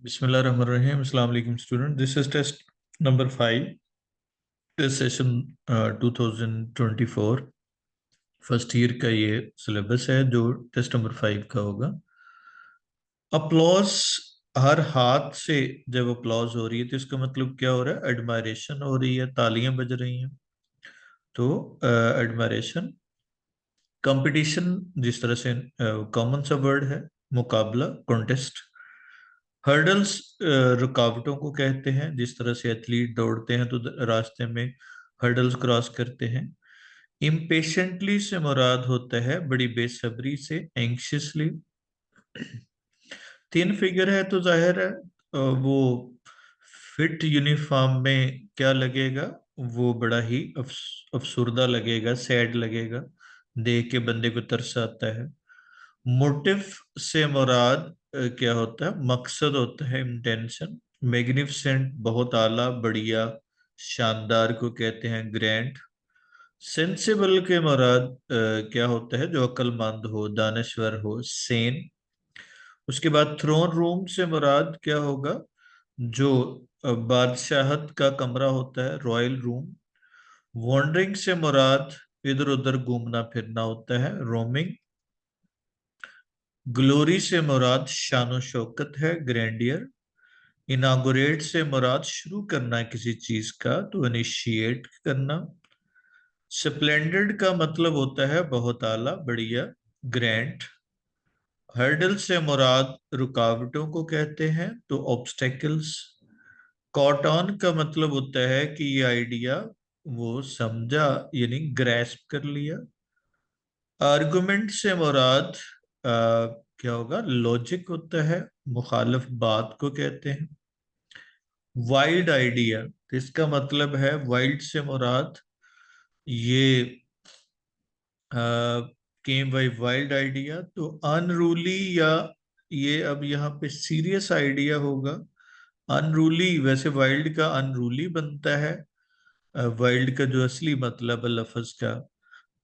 Bismillahirrahmanirrahim. Assalamu alaikum student. This is test number 5. This session 2024 first year का ये syllabus है जो test number 5 का होगा. अपलॉज, हर हाथ से जब अपलॉज हो रही है तो इसका मतलब क्या हो रहा है? एडमायरेशन हो रही है, तालियां बज रही हैं. तो एडमायरेशन. कंपटीशन, जिस तरह से कॉमन सा वर्ड है, मुकाबला, कॉन्टेस्ट. हर्डल्स, रुकावटों को कहते हैं. जिस तरह से एथलीट दौड़ते हैं तो रास्ते में हर्डल्स क्रॉस करते हैं. इम्पेशेंटली से मुराद होता है बड़ी बेसब्री से, एंग्शियसली. तीन फिगर है तो जाहिर है वो फिट यूनिफॉर्म में क्या लगेगा? वो बड़ा ही अफसुर्दा लगेगा, सैड लगेगा, देख के बंदे को तरस आता है. मोटिव से मुराद क्या होता है? मकसद होता है, इंटेंशन. मैग्निफिसेंट, बहुत आला, बढ़िया, शानदार को कहते हैं ग्रैंड. सेंसिबल के मुराद क्या होता है? जो अक्लमंद हो, दानश्वर हो, सेन. उसके बाद थ्रोन रूम से मुराद क्या होगा? जो बादशाहत का कमरा होता है, रॉयल रूम. वॉन्डरिंग से मुराद इधर उधर घूमना फिरना होता है, रोमिंग. ग्लोरी से मुराद शानो शौकत है, ग्रैंडियर. इनागोरेट से मुराद शुरू करना है किसी चीज का, तो इनिशिएट करना. स्प्लेंडेड का मतलब होता है बहुत आला, बढ़िया, ग्रैंड. हर्डल से मुराद रुकावटों को कहते हैं, तो ऑब्स्टेकल्स. कॉट ऑन का मतलब होता है कि ये आइडिया वो समझा, यानी ग्रैस्प कर लिया. आर्गुमेंट से मुराद क्या होगा? लॉजिक होता है, मुखालिफ बात को कहते हैं. वाइल्ड आइडिया, तो इसका मतलब है, वाइल्ड से मुराद ये केम बाई वाइल्ड आइडिया, तो अनरूली, या ये अब यहाँ पे सीरियस आइडिया होगा. अनरूली, वैसे वाइल्ड का अनरूली बनता है, वाइल्ड का जो असली मतलब है लफ्ज का.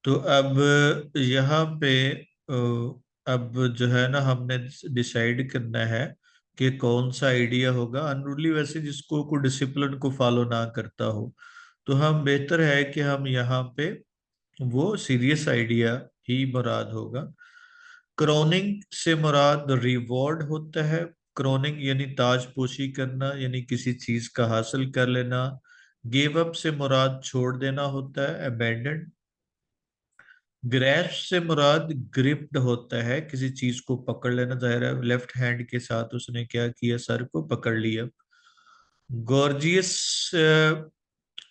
तो अब यहाँ पे अब जो है ना, हमने डिसाइड करना है कि कौन सा आइडिया होगा. अनरूली वैसे जिसको को डिसिप्लिन को फॉलो ना करता हो, तो हम बेहतर है कि हम यहाँ पे वो सीरियस आइडिया ही मुराद होगा. क्रोनिंग से मुराद रिवॉर्ड होता है. क्रोनिंग यानी ताजपोशी करना, यानी किसी चीज का हासिल कर लेना. गिव अप से मुराद छोड़ देना होता है, अबैंडन. ग्रैस्प से मुराद ग्रिप्ड होता है, किसी चीज को पकड़ लेना. जाहिर है लेफ्ट हैंड के साथ उसने क्या किया? सर को पकड़ लिया. गॉर्जियस,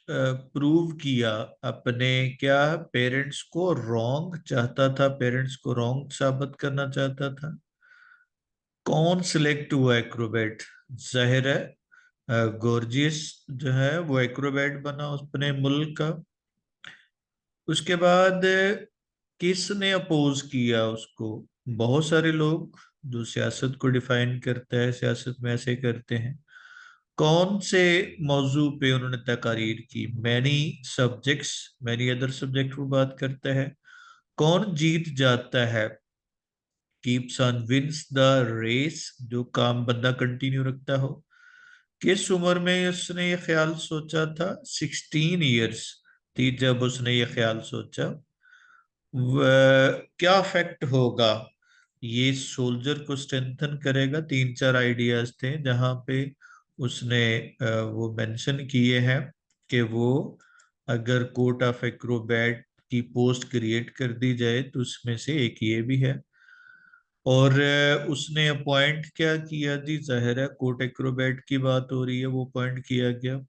प्रूव किया अपने क्या? पेरेंट्स को रॉन्ग चाहता था, पेरेंट्स को रॉन्ग साबित करना चाहता था. कौन सिलेक्ट हुआ एक्रोबेट? जाहिर है गॉर्जियस जो है वो एक्रोबेट बना अपने मुल्क का. उसके बाद किसने अपोज किया उसको? बहुत सारे लोग. जो सियासत को डिफाइन करता है, सियासत में ऐसे करते हैं. कौन से मौजू पे उन्होंने तकारीर की? Many subjects, many other subject वो बात करता है. कौन जीत जाता है? Keeps on wins the race, जो काम बंदा कंटिन्यू रखता हो. किस उम्र में उसने ये ख्याल सोचा था? 16 ईयर्स थी जब उसने ये ख्याल सोचा. क्या इफेक्ट होगा? ये सोल्जर को स्ट्रेंथन करेगा. तीन चार आइडियाज थे जहां पे उसने वो मेंशन किए हैं कि वो अगर कोर्ट ऑफ एक्रोबैट की पोस्ट क्रिएट कर दी जाए तो उसमें से एक ये भी है. और उसने अपॉइंट क्या किया जी? जाहिर है कोर्ट एक्रोबैट की बात हो रही है, वो अपॉइंट किया गया.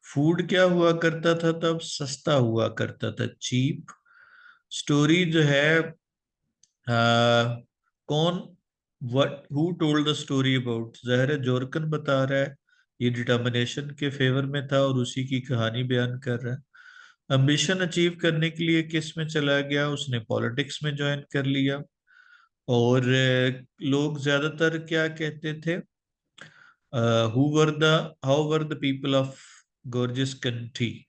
फूड क्या हुआ करता था तब? सस्ता हुआ करता था, चीप. स्टोरी जो है, कौन, what, who told the story about? जाहिर है जोरकन बता रहा है, ये डिटर्मिनेशन के फेवर में था और उसी की कहानी बयान कर रहा है. एम्बिशन अचीव करने के लिए किस में चला गया? उसने पॉलिटिक्स में ज्वाइन कर लिया. और लोग ज्यादातर क्या कहते थे? Who were the how were the people of gorgeous country?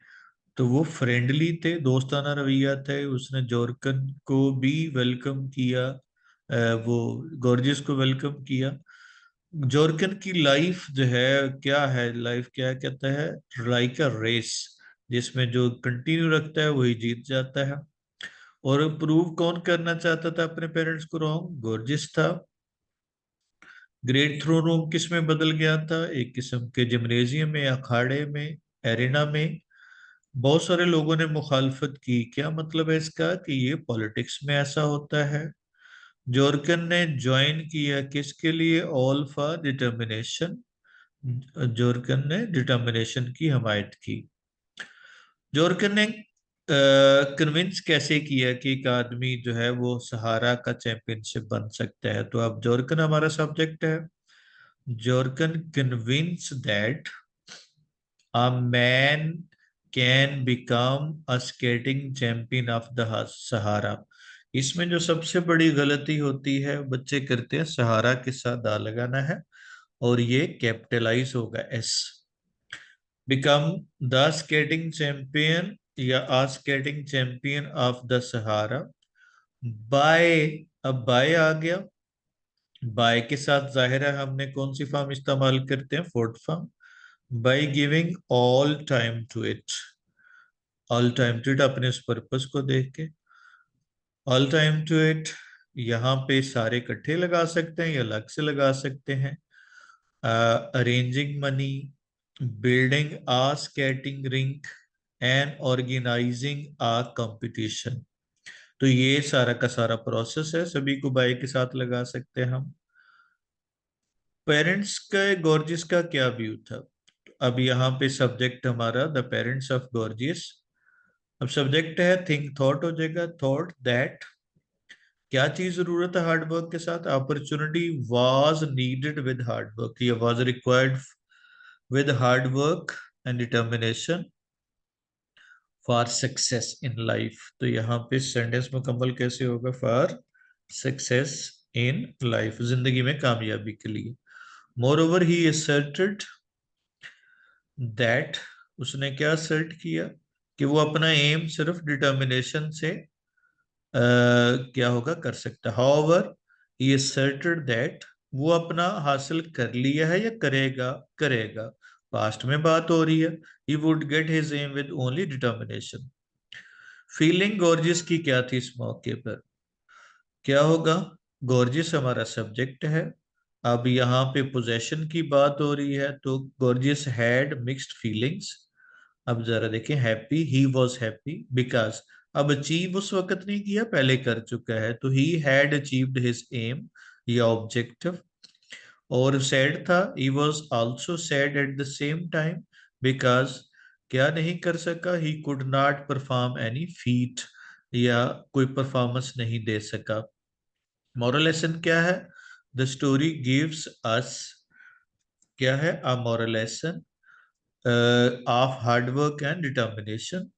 तो वो फ्रेंडली थे, दोस्ताना रवैया थे. उसने जॉर्कन को भी वेलकम किया, वो गॉर्जियस को वेलकम किया. जॉर्कन की लाइफ जो है, क्या है लाइफ, क्या कहता है, लाइक अ रेस, जिसमें जो कंटिन्यू रखता है वही जीत जाता है। और प्रूव कौन करना चाहता था अपने पेरेंट्स को रॉन्ग? गोर्जियस था। ग्रेट थ्रो रूम किस में बदल गया था? एक किस्म के जिम्नेजियम में, अखाड़े में, एरिना में। बहुत सारे लोगों ने मुखालफत की। क्या मतलब है इसका? कि ये पॉलिटिक्स में ऐसा होता है। जॉर्कन ने ज्वाइन किया किसके लिए? All for determination. जॉर्कन ने डिटर्मिनेशन की हमायत की। जॉर्कन ने कन्विंस कैसे किया कि एक आदमी जो है वो सहारा का चैंपियनशिप बन सकता है? तो अब जॉर्कन हमारा सब्जेक्ट है। Jorkan convinced that a man can become a skating champion of the Sahara. इसमें जो सबसे बड़ी गलती होती है बच्चे करते हैं, सहारा के साथ दा लगाना है, और ये कैपिटलाइज होगा S. Become the skating champion या a skating champion of the Sahara by. अब बाय आ गया। बाय के साथ जाहिर है हमने कौन सी फॉर्म इस्तेमाल करते हैं? Fourth form. By giving all time to it. All time to it अपने उस पर्पस को देख के। ऑल टाइम टू इट, यहाँ पे सारे इकट्ठे लगा सकते हैं या अलग से लगा सकते हैं। Arranging money, building a skating rink, and organising a competition. तो ये सारा का सारा प्रोसेस है, सभी को बाई के साथ लगा सकते हैं हम। पेरेंट्स का गॉर्जियस का क्या व्यू था? अब यहाँ पे सब्जेक्ट हमारा द पेरेंट्स ऑफ गॉर्जियस। अब सब्जेक्ट है थिंक थॉट हो जाएगा। थॉट दैट, क्या चीज जरूरत है हार्डवर्क के साथ? Opportunity was needed with hard work, ये was required with hard work and determination for success in life. तो यहाँ पे सेंटेंस मुकम्मल कैसे होगा? फॉर सक्सेस इन लाइफ, जिंदगी में कामयाबी के लिए। More over he asserted that, उसने क्या असर्ट किया? कि वो अपना एम सिर्फ डिटर्मिनेशन से क्या होगा, कर सकता है। हाउएवर ही asserted दैट, वो अपना हासिल कर लिया है या करेगा? करेगा। पास्ट में बात हो रही है। He would get his am with only determination. Feeling gorgeous की क्या थी इस मौके पर? क्या होगा? गॉर्जियस हमारा सब्जेक्ट है। अब यहाँ पे पोजेशन की बात हो रही है, तो गॉर्जियस हैड मिक्स्ड फीलिंग्स। अब जरा देखें, happy, he was happy because, अब अचीव उस वक्त नहीं किया, पहले कर चुका है, तो he had achieved his aim या ऑब्जेक्टिव। और सैड था, he was also sad at the same time because, क्या नहीं कर सका? He could not perform any feet, या कोई परफॉर्मेंस नहीं दे सका। मॉरल लेसन क्या है? द स्टोरी गिव्स अस, क्या है? A moral lesson of hard work and determination,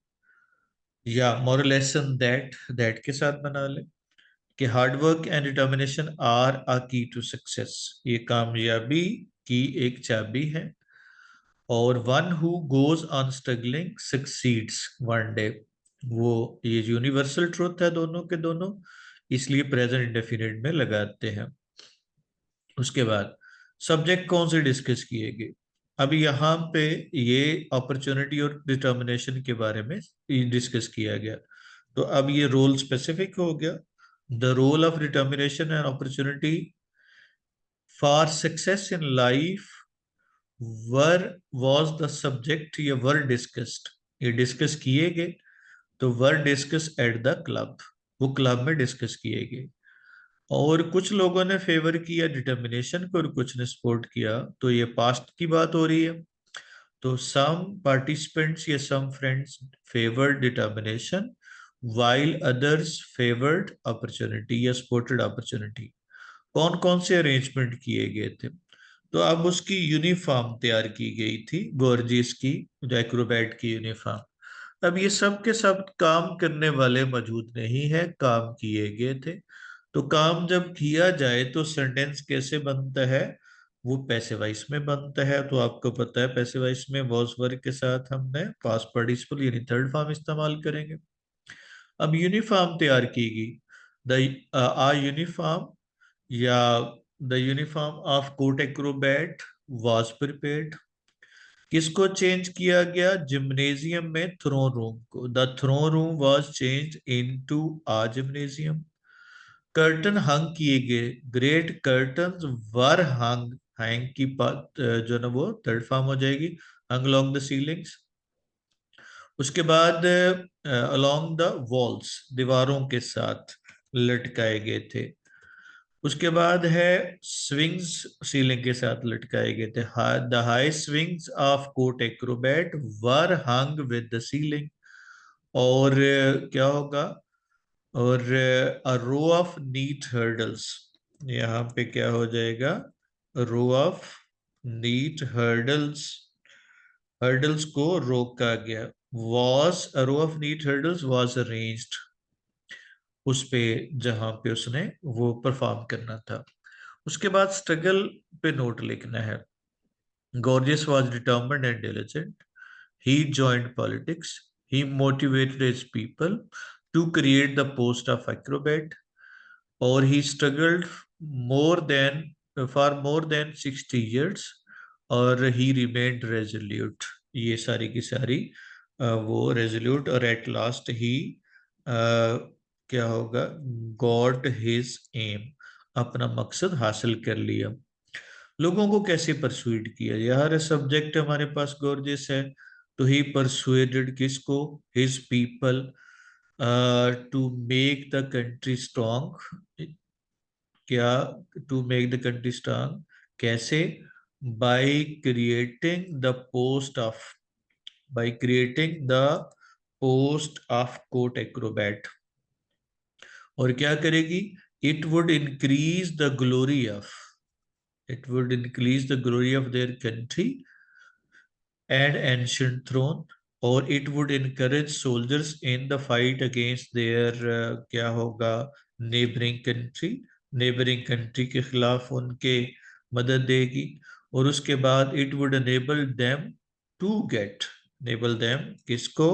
या मॉरल लेसन दैट, के साथ बना ले कि hard work and determination are a key to success, ये कामयाबी की एक चाबी है। और one who goes on struggling succeeds one day, वो ये यूनिवर्सल ट्रुथ है दोनों के दोनों, इसलिए प्रेजेंट इंडेफिनिट में लगाते हैं। उसके बाद सब्जेक्ट कौन से डिस्कस किए गए? अब यहाँ पे ये अपॉर्चुनिटी और डिटर्मिनेशन के बारे में डिस्कस किया गया। तो अब ये रोल स्पेसिफिक हो गया। The role of determination and opportunity for success in life were was the subject, ये वर डिस्कस्ड, ये डिस्कस किए गए। तो were discuss at the club, वो क्लब में डिस्कस किए गए। और कुछ लोगों ने फेवर किया डिटर्मिनेशन को और कुछ ने सपोर्ट किया, तो ये पास्ट की बात हो रही है। तो सम पार्टिसिपेंट्स या some friends favoured determination while others favored opportunity या सपोर्टेड अपॉर्चुनिटी। कौन कौन से अरेंजमेंट किए गए थे? तो अब उसकी यूनिफॉर्म तैयार की गई थी, गोर्जियस की, जो एक्रोबैट की यूनिफॉर्म। अब ये सब के सब काम करने वाले मौजूद नहीं है, काम किए गए थे। तो काम जब किया जाए तो सेंटेंस कैसे बनता है? वो पैसिव वॉइस में बनता है। तो आपको पता है पैसिव वॉइस में वॉज वर्ब के साथ हमने पास्ट पार्टिसिपल यानी थर्ड फॉर्म इस्तेमाल करेंगे। अब यूनिफॉर्म तैयार की गई। द आ यूनिफॉर्म या the uniform of court acrobat was prepared. किसको चेंज किया गया? जिम्नेजियम में थ्रोन रूम को। The throne room was change into a gymnasium. Curtain hung किए गए। Great curtain were hung. Hang की बात जो ना वो थर्ड फॉर्म हो जाएगी, हंग अलोंग द सीलिंग्स। उसके बाद अलोंग द वॉल्स, दीवारों के साथ लटकाए गए थे। उसके बाद है स्विंग्स, सीलिंग के साथ लटकाए गए थे। The high swings of court acrobat were hung with the ceiling. और क्या होगा? और a row of neat hurdles, यहाँ पे क्या हो जाएगा? Row of neat hurdles, hurdles को रोका गया। Was a row of neat hurdles was arranged उस पे, जहां पे उसने वो परफॉर्म करना था। उसके बाद स्ट्रगल पे नोट लिखना है। Gorgeous was determined and diligent. He joined politics. He motivated his people to create the post of acrobat. और he struggled more than more than 60 years. और he remained resolute. ये सारी की सारी वो resolute, और at last he क्या होगा? got his aim, अपना मकसद हासिल कर लिया। लोगों को कैसे परसुएड किया? यार सब्जेक्ट हमारे पास गॉर्जियस है, तो ही परसुएडेड किसको? His people to make the country strong. क्या? To make the country strong कैसे? By creating the post of, by creating the post of court acrobat. और क्या करेगी? It would increase the glory of, it would increase the glory of their country and ancient throne, or it would encourage soldiers in the fight against their क्या होगा? neighboring country, neighboring country के खिलाफ उनके मदद देगी। और उसके बाद it would enable them to get, enable them किसको?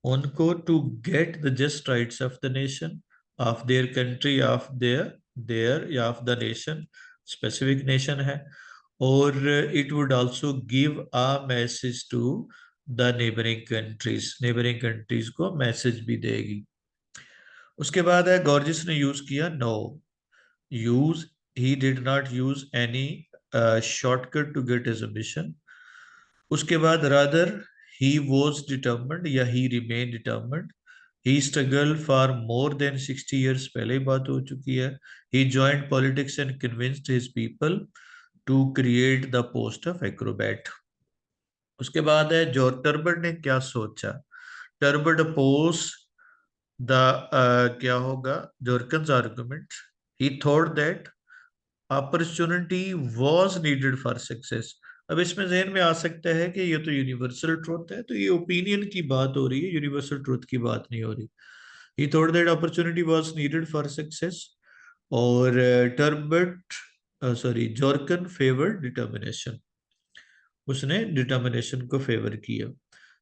उनको, to get the just rights of the nation, of their country, of their या of the nation, specific nation है। और it would also give a message to the neighboring countries, neighboring countries को message भी देगी। उसके बाद है Gorgeous ने यूज किया no use, he did not use any shortcut to get his ambition। उसके बाद rather he was determined या he remained determined। he struggled for more than 60 years, पहले ही बात हो चुकी है। he joined politics and convinced his people to create the post of acrobat। उसके बाद है जो टर्बर्ड ने क्या सोचा? टर्बर्ड अपोज द क्या होगा? Jorkan's argument. He thought that opportunity was needed for success. अब इसमें जहन में आ सकता है कि ये तो यूनिवर्सल ट्रुथ है, तो ये ओपिनियन की बात हो रही है, यूनिवर्सल ट्रुथ की बात नहीं हो रही। ही thought that opportunity was needed for success. और टर्बर्ट सॉरी जॉर्कन फेवर्ड डिटर्मिनेशन, उसने डिटर्मिनेशन को फेवर किया।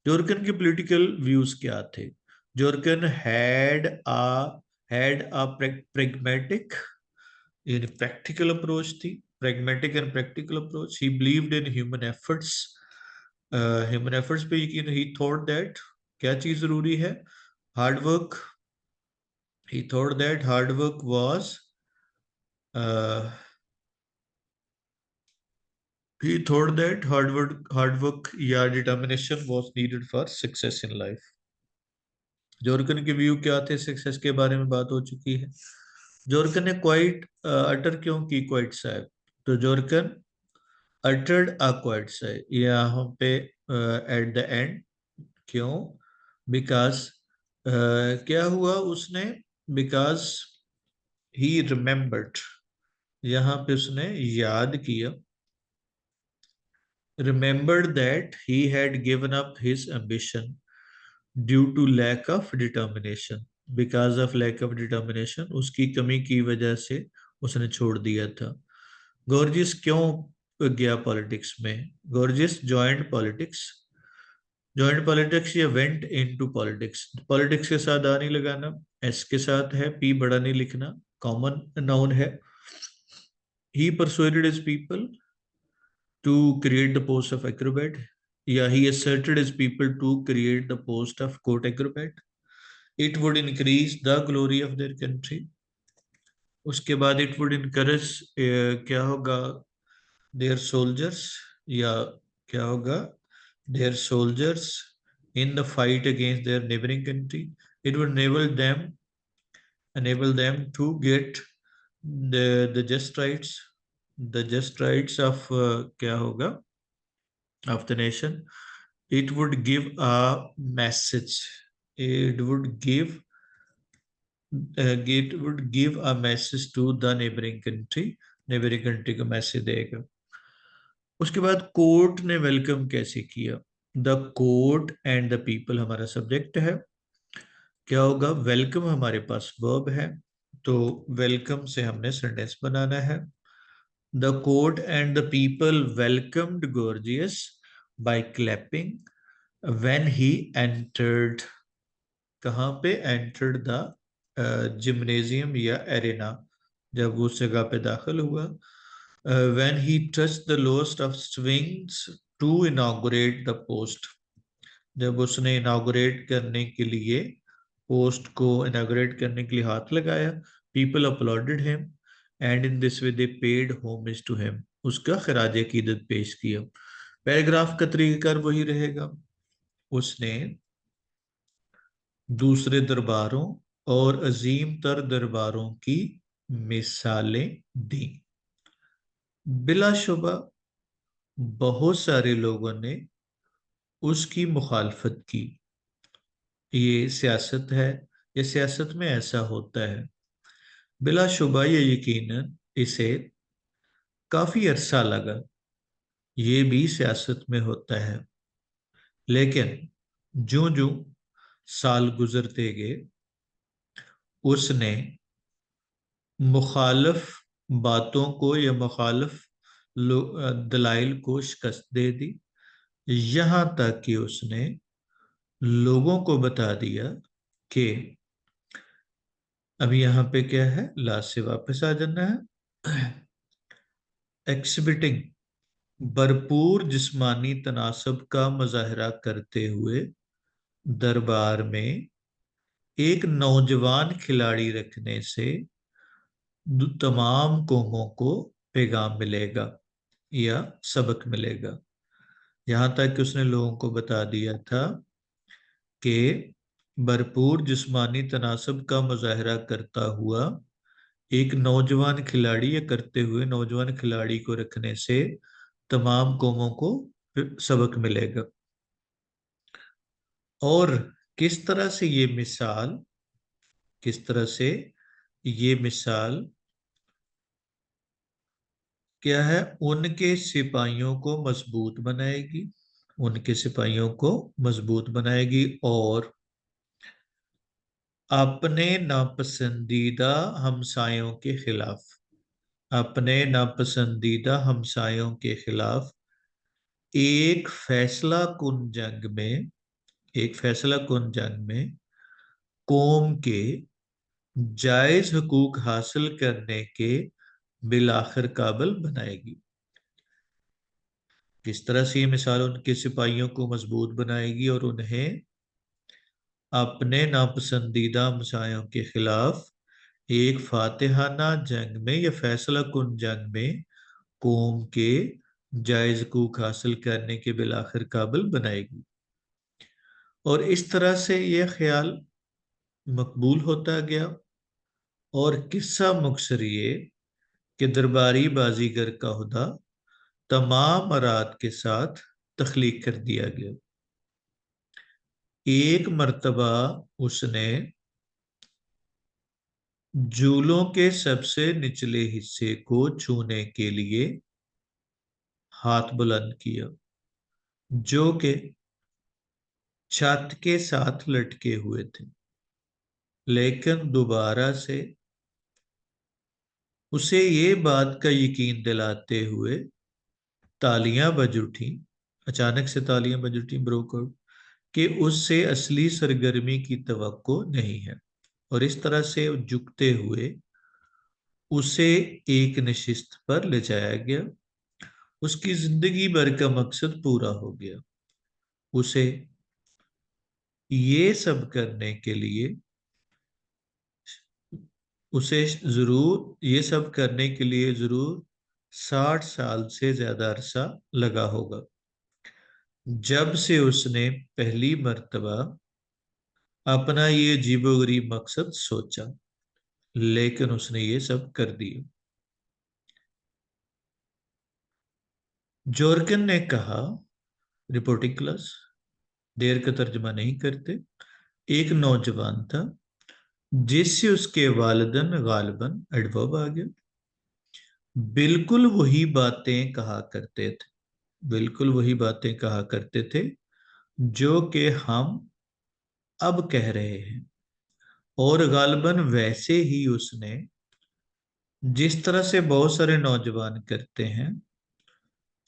जॉर्कन के पॉलिटिकल व्यूज क्या थे? जॉर्कन हैड अ pragmatic, यानी प्रैक्टिकल अप्रोच थी। pragmatic and practical approach. He believed in human efforts, human efforts पे यकीन। ही थॉट दैट क्या चीज जरूरी है? Hard work. He thought that hard work was, he thought that hard work या determination was needed for success in life। जॉर्कन के view क्या थे? सक्सेस के बारे में बात हो चुकी है। जॉर्कन ने क्वाइट अटर क्यों की? क्वाइट साहब, तो जॉर्कन अटर्ड अ क्वाइट साहब यहाँ पे एट द एंड। क्यों? बिकॉज क्या हुआ उसने? बिकॉज ही रिमेम्बर्ड, यहाँ पे उसने याद किया। remembered that he had given up his ambition due to lack of determination, because of lack of determination, उसकी कमी की वजह से उसने छोड़ दिया था। गॉर्जियस क्यों गया पॉलिटिक्स में? Gorgeous joined politics, joint politics या वेंट इनटू पॉलिटिक्स। पॉलिटिक्स के साथ आ नहीं लगाना, एस के साथ है, पी बड़ा नहीं लिखना, कॉमन नाउन है। he persuaded his people to create the post of acrobat. Yeah, he asserted his people to create the post of court acrobat. It would increase the glory of their country. उसके बाद it would encourage क्या होगा their soldiers, या क्या होगा their soldiers in the fight against their neighboring country. It would enable them to get the just rights of क्या होगा of the nation. It would give a message. It would give a message to the neighboring country. neighboring country को message देगा. उसके बाद court ने welcome कैसे किया. The court and the people हमारा सब्जेक्ट है. क्या होगा, वेलकम हमारे पास वर्ब है, तो वेलकम से हमने सेंटेंस बनाना है. The court and the people welcomed Gorgeous by clapping when he entered. कहाँ पे, एंटर्ड द जिम्नेजियम या एरेना, जब वो उस जगह पे दाखिल हुआ. When he touched the lowest of swings to inaugurate the post. जब उसने इनॉग्रेट करने के लिए, पोस्ट को इनॉग्रेट करने के लिए हाथ लगाया, people applauded him and in this way they paid homage to him. उसका खराज अकीदत पेश किया. पैराग्राफ का तरीका वही रहेगा. उसने दूसरे दरबारों और अजीम तर दरबारों की मिसालें दी. बिलाशुबा बहुत सारे लोगों ने उसकी मुखालफत की. ये सियासत है, ये सियासत में ऐसा होता है. बिलाशुबा ये यकीनन इसे काफी अरसा लगा. ये भी सियासत में होता है. लेकिन जो जो साल गुजरते गए, उसने मुखालफ बातों को या मुखालफ दलाइल को शिकस्त दे दी. यहां तक कि उसने लोगों को बता दिया कि अभी यहां पे क्या है, लास्ट से वापस आ जाना है. एक्सिबिटिंग भरपूर जिस्मानी तनासब का मुजाहरा करते हुए दरबार में एक नौजवान खिलाड़ी रखने से तमाम कौमों को पैगाम मिलेगा या सबक मिलेगा. यहां तक कि उसने लोगों को बता दिया था कि भरपूर जिस्मानी तनासब का मुजाहरा करता हुआ एक नौजवान खिलाड़ी, या करते हुए नौजवान खिलाड़ी को रखने से तमाम कौमों को सबक मिलेगा. और किस तरह से ये मिसाल, किस तरह से ये मिसाल क्या है, उनके सिपाहियों को मजबूत बनाएगी. उनके सिपाहियों को मजबूत बनाएगी और अपने नापसंदीदा हमसायों के खिलाफ, अपने नापसंदीदा हमसायों के खिलाफ एक फैसला कुन जंग में, एक फैसला कुन जंग में कौम के जायज हकूक हासिल करने के बिलाखिर काबिल बनाएगी. किस तरह से ये मिसाल उनके सिपाहियों को मजबूत बनाएगी और उन्हें अपने नापसंदीदा हमसायों के खिलाफ एक फातिहाना जंग में या फैसला कुन जंग में कौम के जायज हकूक हासिल करने के बिलाखिर काबिल बनाएगी. और इस तरह से ये ख्याल मकबूल होता गया और किस्सा मुख्तसर ये कि दरबारी बाजीगर का हुदा तमाम अराद के साथ तख्लीक कर दिया गया. एक मर्तबा उसने जूलों के सबसे निचले हिस्से को छूने के लिए हाथ बुलंद किया, जो कि छत के साथ लटके हुए थे. लेकिन दोबारा से उसे ये बात का यकीन दिलाते हुए तालियां बज उठी, अचानक से तालियां बज उठी, ब्रोक कि उससे असली सरगर्मी की तवक्को नहीं है. और इस तरह से झुकते हुए उसे एक नशिस्त पर ले जाया गया। उसकी जिंदगी भर का मकसद पूरा हो गया। उसे ये सब करने के लिए उसे जरूर ये सब करने के लिए जरूर 60 साल से ज्यादा अरसा लगा होगा, जब से उसने पहली मर्तबा अपना ये अजीबोगरीब मकसद सोचा। लेकिन उसने ये सब कर दिया। जोरकिन ने कहा, रिपोर्टिंग क्लास, देर का तर्जमा नहीं करते। एक नौजवान था जिससे उसके वालिदैन गालिबन एडवर्ब आ गया, बिल्कुल वही बातें कहा करते थे। बिल्कुल वही बातें कहा करते थे जो कि हम अब कह रहे हैं। और गालिबन वैसे ही उसने, जिस तरह से बहुत सारे नौजवान करते हैं,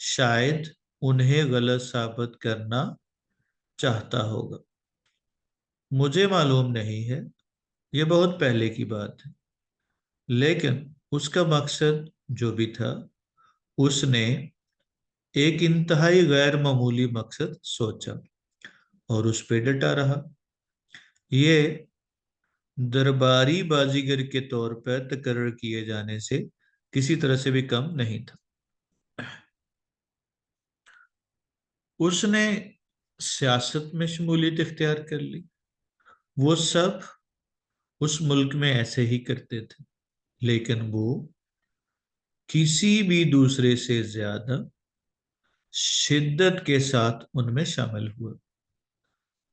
शायद उन्हें गलत साबित करना चाहता होगा। मुझे मालूम नहीं है, यह बहुत पहले की बात है। लेकिन उसका मकसद जो भी था, उसने एक इंतहाई गैर मामूली मकसद सोचा और उस पे डटा रहा। ये दरबारी बाजीगर के तौर पर तकर्र किए जाने से किसी तरह से भी कम नहीं था। उसने सियासत में शमूलियत इख्तियार कर ली। वो सब उस मुल्क में ऐसे ही करते थे, लेकिन वो किसी भी दूसरे से ज्यादा शिद्दत के साथ उनमें शामिल हुआ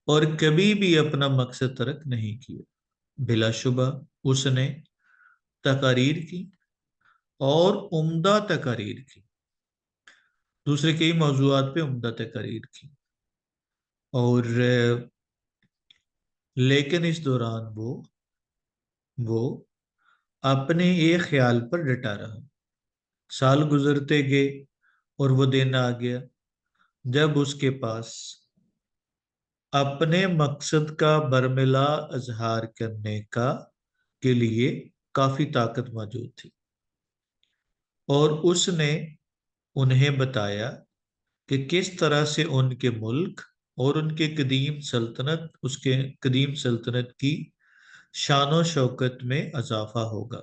और कभी भी अपना मकसद तर्क नहीं किया। बिलाशुबा उसने तकारीर की और उम्दा तकारीर की, दूसरे कई मौजूआत पे उम्दा तकारीर की। और लेकिन इस दौरान वो अपने एक ख्याल पर डटा रहा। साल गुजरते गए और वो दिन आ गया जब उसके पास अपने मकसद का बरमिला इजहार करने का के लिए काफी ताकत मौजूद थी। और उसने उन्हें बताया कि किस तरह से उनके मुल्क और उनके कदीम सल्तनत उसके कदीम सल्तनत की शान शौकत में इजाफा होगा।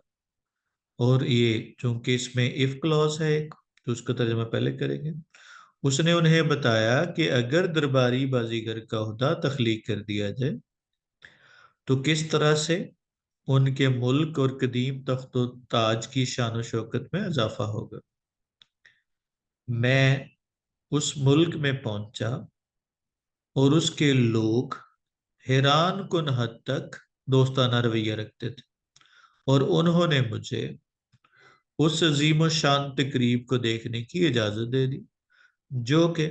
और ये चूंकि इसमें इफ क्लॉज है एक, तो उसका तर्जुमा पहले करेंगे। उसने उन्हें बताया कि अगर दरबारी बाजीगर का ओहदा तख्लीक कर दिया जाए तो किस तरह से उनके मुल्क और कदीम तख्त ताज की शान शौकत में इजाफा होगा। मैं उस मुल्क में पहुंचा और उसके लोग हैरान कुन हद तक दोस्ताना रवैया रखते थे। और उन्होंने मुझे उस अजीम शान तकरीब को देखने की इजाजत दे दी, जो कि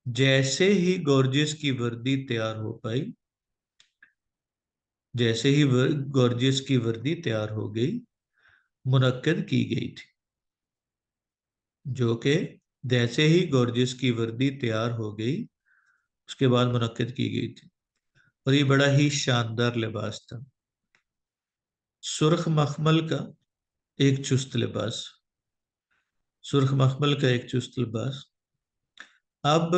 जैसे ही गॉर्जियस की वर्दी तैयार हो पाई जैसे ही गॉर्जियस की वर्दी तैयार हो गई, मुनक्कद की गई थी। जो कि जैसे ही गॉर्जियस की वर्दी तैयार हो गई, उसके बाद मुनक्कद की गई थी। और ये बड़ा ही शानदार लिबास था। सुर्ख मखमल का एक चुस्त लिबास। सुर्ख मखमल का एक चुस्त लिबास। अब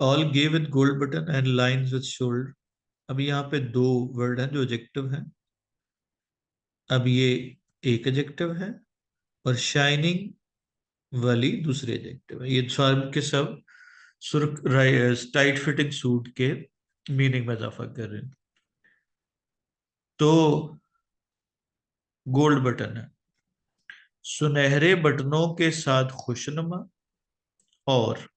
all gay with gold button and lines with shoulder. अब यहाँ पे दो वर्ड हैं जो एडजेक्टिव हैं। अब ये एक एडजेक्टिव है और शाइनिंग वाली दूसरी एडजेक्टिव है। ये सब के सब सुर्ख टाइट फिटिंग सूट के मीनिंग में इजाफा कर रहे हैं। तो गोल्ड बटन है, सुनहरे बटनों के साथ खुशनुमा और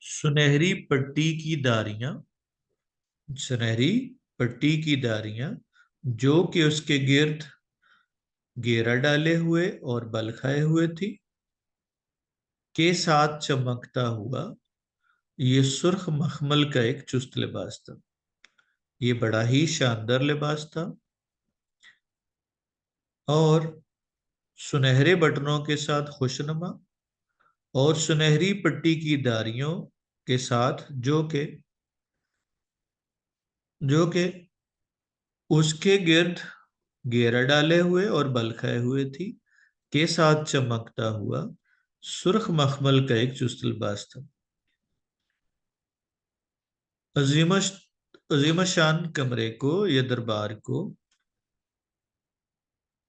सुनहरी पट्टी की धारियां, सुनहरी पट्टी की धारियां जो कि उसके गिर्द घेरा डाले हुए और बल खाए हुए थी, के साथ चमकता हुआ ये सुर्ख मखमल का एक चुस्त लिबास था। ये बड़ा ही शानदार लिबास था। और सुनहरे बटनों के साथ खुशनुमा और सुनहरी पट्टी की धारियों के साथ जो के उसके गिर्द घेरा डाले हुए और बल खाए हुए थी, के साथ चमकता हुआ सुर्ख मखमल का एक चुस्त लिबास था। अजीम अजीम कमरे को या दरबार को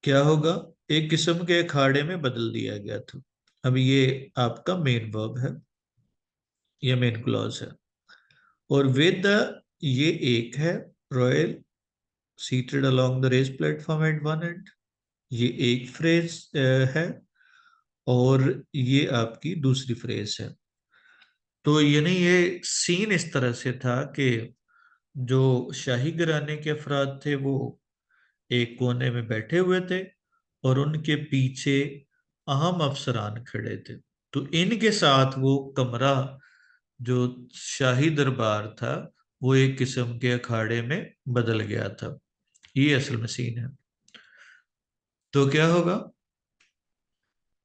क्या होगा, एक किस्म के अखाड़े में बदल दिया गया था। अब ये आपका मेन वर्ब है, ये मेन क्लॉज है। और विद ये एक है, royal seated along the race platform at one end, ये एक फ्रेज है। और ये आपकी दूसरी फ्रेज है। तो यानी ये सीन इस तरह से था कि जो शाही घराने के अफराद थे वो एक कोने में बैठे हुए थे और उनके पीछे अहम अफसरान खड़े थे। तो इनके साथ वो कमरा, जो शाही दरबार था, वो एक किस्म के अखाड़े में बदल गया था। ये असल में सीन है। तो क्या होगा,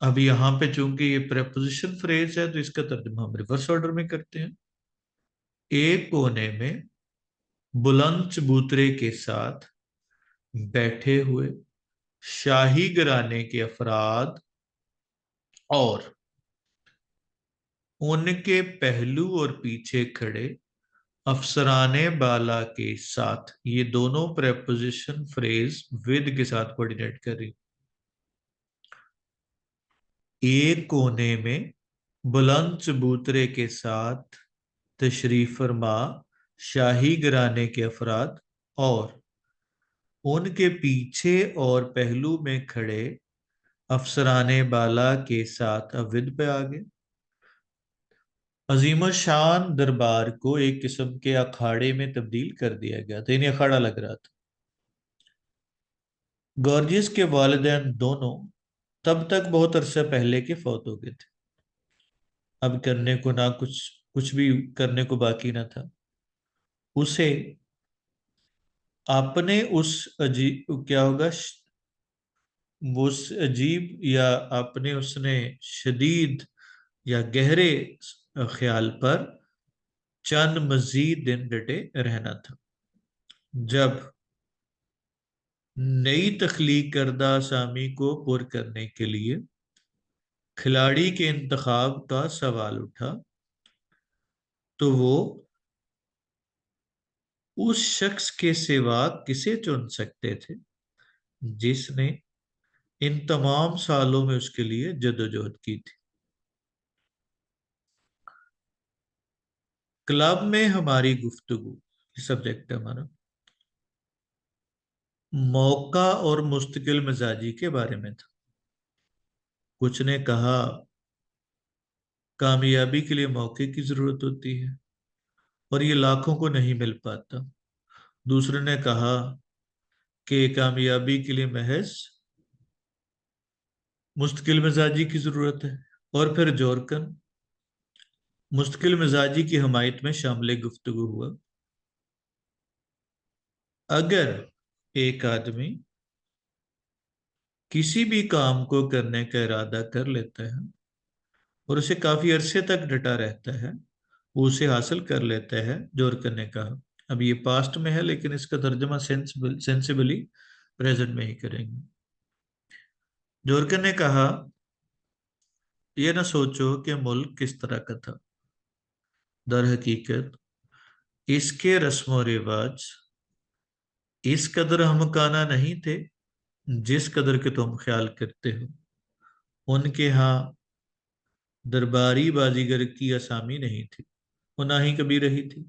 अब यहाँ पे चूंकि ये प्रेपोजिशन फ्रेज है तो इसका तर्जुमा हम रिवर्स ऑर्डर में करते हैं। एक कोने में बुलंद चबूतरे के साथ बैठे हुए शाही घराने के अफराद और उनके पहलू और पीछे खड़े अफसराने बाला के साथ, ये दोनों प्रेपोजिशन फ्रेज विद के साथ कोऑर्डिनेट कर रही। एक कोने में बुलंद चबूतरे के साथ तशरीफ फरमा शाही घराने के अफराद और उनके पीछे और पहलू में खड़े अफसराने बाला के साथ, अविद पे आगे, अजीम शान दरबार को एक किस्म के अखाड़े में तब्दील कर दिया गया था, इन्हें अखाड़ा लग रहा था। गॉर्जियस के वालिदैन दोनों तब तक बहुत अरसा पहले के फौत हो गए थे। अब करने को ना कुछ, कुछ भी करने को बाकी ना था। उसे आपने उस अजीब क्या होगा, वो उस अजीब या आपने उसने शदीद या गहरे ख्याल पर चंद मजीद दिन डटे रहना था, जब नई तख्लीक करदा असामी को पुर करने के लिए खिलाड़ी के इंतखाब का सवाल उठा, तो वो उस शख्स के सिवा किसे चुन सकते थे जिसने इन तमाम सालों में उसके लिए जदोजहद की थी। क्लब में हमारी गुफ्तगू, सब्जेक्ट है हमारा, मौका और मुस्तकिल मिजाजी के बारे में था। कुछ ने कहा कामयाबी के लिए मौके की जरूरत होती है और ये लाखों को नहीं मिल पाता। दूसरे ने कहा कि कामयाबी के लिए महज मुस्तकिल मिजाजी की जरूरत है। और फिर जॉर्कन मुस्तकिल मिजाजी की हमायत में शामिल गुफ्तगू हुआ। अगर एक आदमी किसी भी काम को करने का इरादा कर लेता है और उसे काफी अरसे तक डटा रहता है, वो उसे हासिल कर लेता है, जॉर्कन ने कहा। अब ये पास्ट में है लेकिन इसका तर्जुमा सेंसिबली प्रेजेंट में ही करेंगे। जॉर्कन ने कहा, यह ना सोचो कि मुल्क किस तरह का था। दर हकीकत इसके रस्म रिवाज इस कदर हमकाना नहीं थे जिस कदर के तुम ख्याल करते हो। उनके यहाँ दरबारी बाजीगर की असामी नहीं थी, वो ना ही कभी रही थी।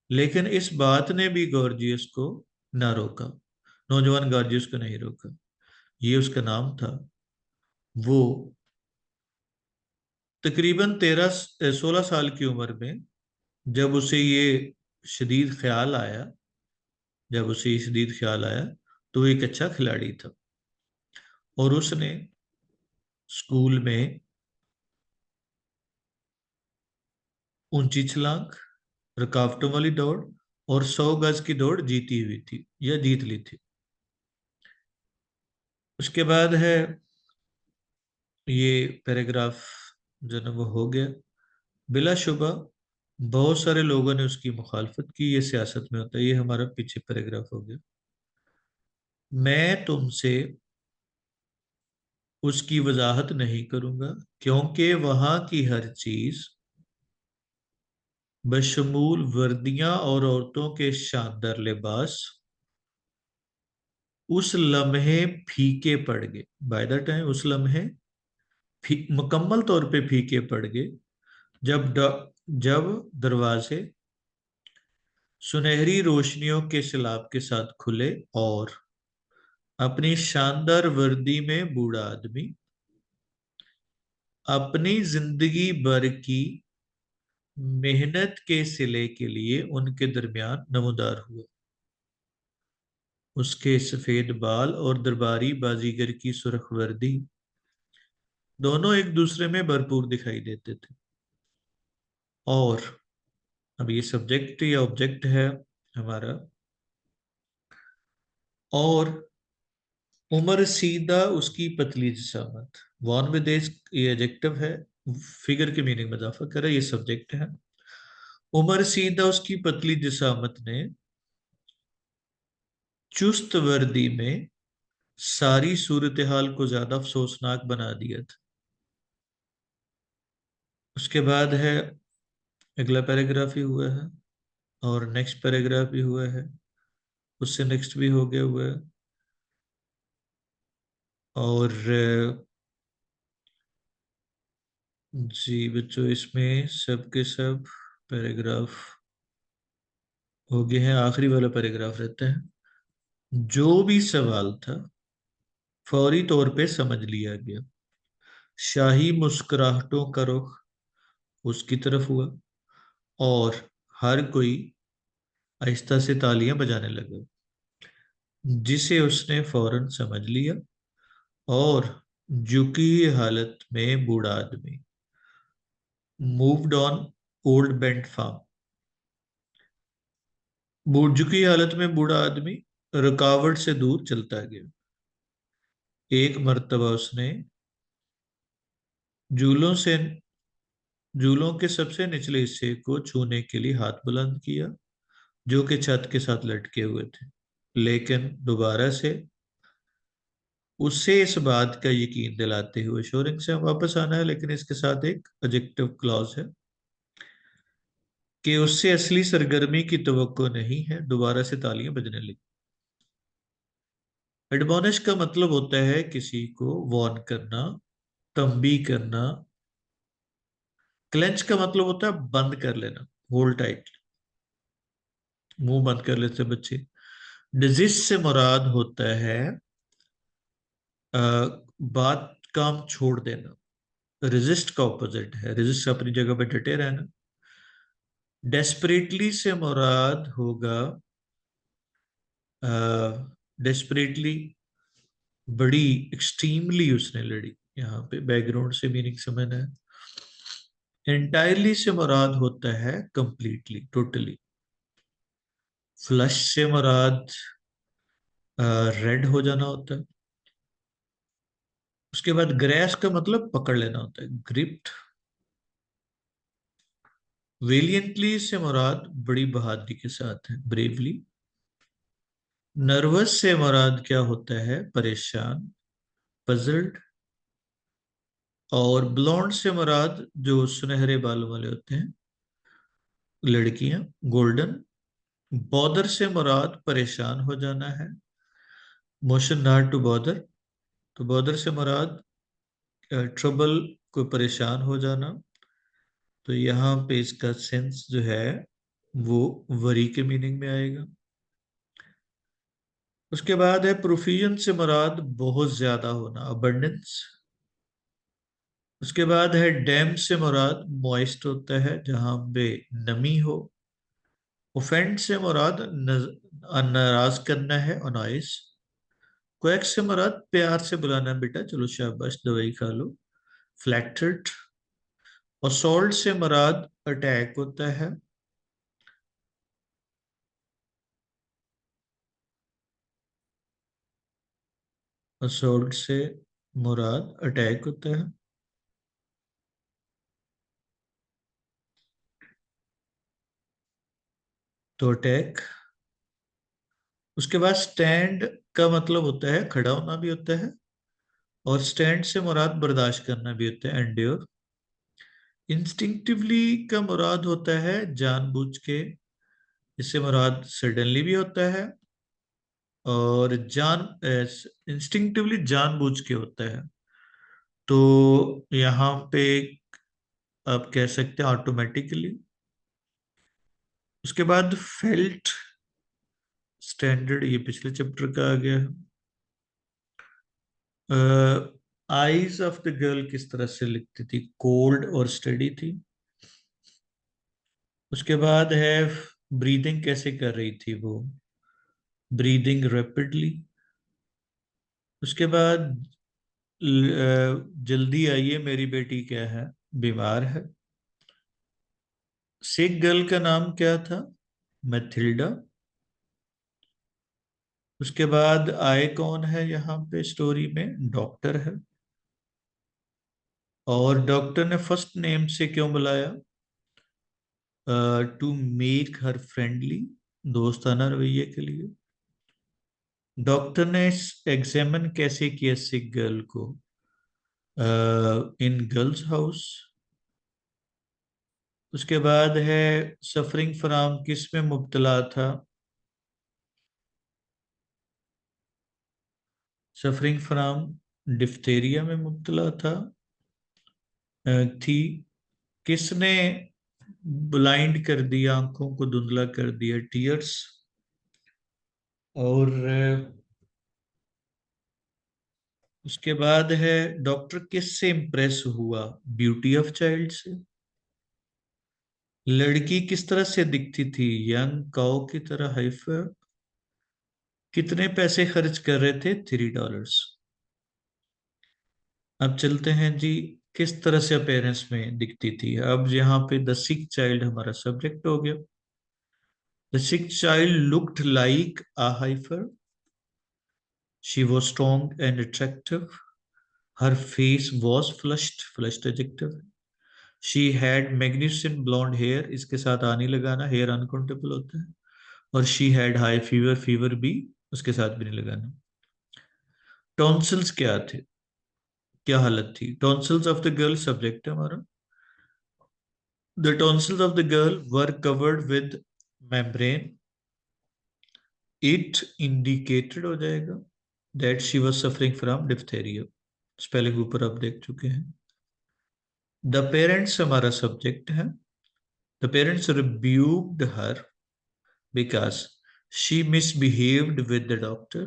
लेकिन इस बात ने भी गॉर्जियस को ना रोका, नौजवान गॉर्जियस को नहीं रोका। ये उसका नाम था। वो तकरीबन 16 साल की उम्र में जब उसे ये शदीद ख्याल आया, जब उसे ये शदीद ख्याल आया तो वो एक अच्छा खिलाड़ी था। और उसने स्कूल में ऊंची छलांग, रुकावटों वाली दौड़ और 100 गज की दौड़ जीती हुई थी या जीत ली थी। उसके बाद है ये पैराग्राफ जो ना वो हो गया। बिलाशुबा बहुत सारे लोगों ने उसकी मुखालफत की, ये सियासत में होता है। ये हमारा पीछे पैराग्राफ हो गया। मैं तुमसे उसकी वजाहत नहीं करूंगा, क्योंकि वहां की हर चीज, बशमूल वर्दियां और औरतों के शानदार लिबास, उस लम्हे फीके पड़ गए। बाय द टाइम उस लम्हे मुकम्मल तौर पे फीके पड़ गए, जब जब दरवाजे सुनहरी रोशनियों के सैलाब के साथ खुले और अपनी शानदार वर्दी में बूढ़ा आदमी अपनी जिंदगी भर की मेहनत के सिले के लिए उनके दरमियान नमूदार हुआ। उसके सफेद बाल और दरबारी बाजीगर की सुर्ख वर्दी दोनों एक दूसरे में भरपूर दिखाई देते थे। और अब ये सब्जेक्ट या ऑब्जेक्ट है हमारा। और उम्र सीधा उसकी पतली जिसामत, वॉन विदेश ये एडजेक्टिव है, फिगर के मीनिंग में इजाफा कर रहा है, ये सब्जेक्ट है। उम्र सीधा उसकी पतली जिसामत ने चुस्त वर्दी में सारी सूरत हाल को ज्यादा अफसोसनाक बना दिया था। उसके बाद है, अगला पैराग्राफ ही हुआ है और नेक्स्ट पैराग्राफ भी हुआ है, उससे नेक्स्ट भी हो गया हुआ है। और जी बच्चों, इसमें सब के सब पैराग्राफ हो गए हैं। आखिरी वाला पैराग्राफ रहता है। जो भी सवाल था फौरी तौर पे समझ लिया गया। शाही मुस्कुराहटों का रुख उसकी तरफ हुआ और हर कोई आहिस्ता से तालियां बजाने लगा, जिसे उसने फौरन समझ लिया। और झुकी हुई हालत में बूढ़ा आदमी moved on old bent form. झुकी हुई हालत में बूढ़ा आदमी रुकावट से दूर चलता गया। एक मर्तबा उसने झूलों से झूलों के सबसे निचले हिस्से को छूने के लिए हाथ बुलंद किया, जो कि छत के साथ लटके हुए थे। लेकिन दोबारा से उसे इस बात का यकीन दिलाते हुए शोरिंग से वापस आना है, लेकिन इसके साथ एक एडजेक्टिव क्लॉज है कि उससे असली सरगर्मी की तवक्को नहीं है। दोबारा से तालियां बजने लगी। एडमोनिश का मतलब होता है किसी को वॉर्न करना, तंबी करना। क्लेंच का मतलब होता है बंद कर लेना, होल्ड टाइट, मुंह बंद कर लेते बच्चे। डिजिस्ट से मुराद होता है अ, बात काम छोड़ देना। रेजिस्ट का ऑपोजिट है, रेजिस्ट अपनी जगह पे डटे रहना। डेस्परेटली से मुराद होगा डेस्परेटली, बड़ी एक्सट्रीमली उसने लड़ी। यहाँ पे बैकग्राउंड से मीनिंग समझना है। एंटायरली से मुराद होता है कंप्लीटली, टोटली। फ्लश से मुराद रेड हो जाना होता है। उसके बाद ग्रेस का मतलब पकड़ लेना होता है, ग्रिप्ड। वेलियंटली से मुराद बड़ी बहादुरी के साथ है, ब्रेवली। नर्वस से मुराद क्या होता है, परेशान, पजल्ड। और ब्लॉन्ड से मुराद जो सुनहरे बालों वाले होते हैं, लड़कियां, गोल्डन। बॉदर से मुराद परेशान हो जाना है, मोशन नॉट टू बॉदर। तो बॉदर से मुराद ट्रबल, को परेशान हो जाना। तो यहाँ पे इसका सेंस जो है वो वरी के मीनिंग में आएगा। उसके बाद है प्रोफिजन से मुराद बहुत ज्यादा होना, अबंडेंस। उसके बाद है डैम से मुराद मॉइस्ट होता है, जहां पे नमी हो। ओफेंड से मुराद नाराज करना है, अनॉइस। क्वैक से मुराद प्यार से बुलाना, बेटा चलो शाबाश दवाई खा लो, फ्लैक्टर्ड। असॉल्ट से मुराद अटैक होता है। असॉल्ट से मुराद अटैक होता है। तो अटैक। उसके बाद स्टैंड का मतलब होता है खड़ा होना भी होता है, और स्टैंड से मुराद बर्दाश्त करना भी होता है, एंड्योर। इंस्टिंक्टिवली का मुराद होता है जानबूझ के, इससे मुराद सडनली भी होता है, और जान इंस्टिंक्टिवली जानबूझ के होता है। तो यहाँ पे आप कह सकते हैं ऑटोमेटिकली। उसके बाद फेल्ट स्टैंडर्ड, ये पिछले चैप्टर का आ गया है। आईज ऑफ द गर्ल किस तरह से लिखती थी, कोल्ड और स्टडी थी। उसके बाद है ब्रीदिंग कैसे कर रही थी वो, ब्रीदिंग रैपिडली। उसके बाद जल्दी आइए मेरी बेटी क्या है, बीमार है। सिक गर्ल का नाम क्या था, मैथिल्डा। उसके बाद आए कौन है यहाँ पे स्टोरी में, डॉक्टर है। और डॉक्टर ने फर्स्ट नेम से क्यों बुलाया, टू मेक हर फ्रेंडली, दोस्ताना रवैये के लिए। डॉक्टर ने एग्जामिन कैसे किया सिक गर्ल को, इन गर्ल्स हाउस। उसके बाद है सफरिंग फ्रॉम किस में मुब्तला था, सफरिंग फ्रॉम डिफ्थेरिया में मुब्तला था, थी। किसने ब्लाइंड कर दिया, आंखों को धुंधला कर दिया, टीयर्स। और उसके बाद है डॉक्टर किस से इम्प्रेस हुआ, ब्यूटी ऑफ चाइल्ड से। लड़की किस तरह से दिखती थी, यंग काउ की तरह, हाइफर। कितने पैसे खर्च कर रहे थे, $3। अब चलते हैं जी, किस तरह से अपेरेंस में दिखती थी। अब यहाँ पे द सिक चाइल्ड हमारा सब्जेक्ट हो गया। The sick child looked like a heifer. She was strong and attractive. Her face was flushed, flushed adjective. She had magnificent blonde hair. इसके साथ आनी लगाना, hair uncountable होता है। और she had high fever, fever भी उसके साथ भी नहीं लगाना। टॉन्सिल्स क्या थे, क्या हालत थी, tonsils of the girl subject है हमारा। The tonsils of the girl were covered with membrane. It indicated हो जाएगा that she was suffering from diphtheria. Spelling ऊपर आप देख चुके हैं। द पेरेंट्स हमारा सब्जेक्ट है। The parents rebuked her because she misbehaved with the doctor.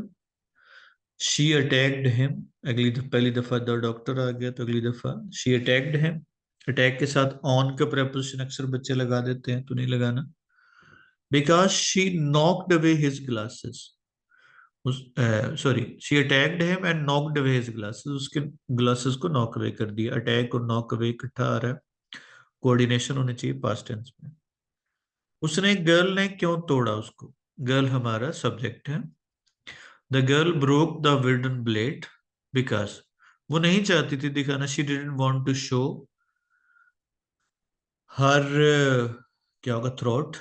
She attacked him, अगली पहली दफा द डॉक्टर आ गया तो अगली दफा शी अटैक्ड हिम। अटैक के साथ ऑन का preposition अक्सर बच्चे लगा देते हैं, तो नहीं लगाना। Because she knocked away his glasses, उस sorry, she attacked him and knocked away his glasses, उसके ग्लासेस को नॉक अवे कर दिया। अटैक और नॉक अवे इकट्ठा आ रहा है, कोऑर्डिनेशन होनी चाहिए पास्ट टेंस में। उसने, गर्ल ने क्यों तोड़ा उसको, गर्ल हमारा सब्जेक्ट है। The girl broke the wooden blade because वो नहीं चाहती थी दिखाना, she didn't want to show her क्या होगा, थ्रोट।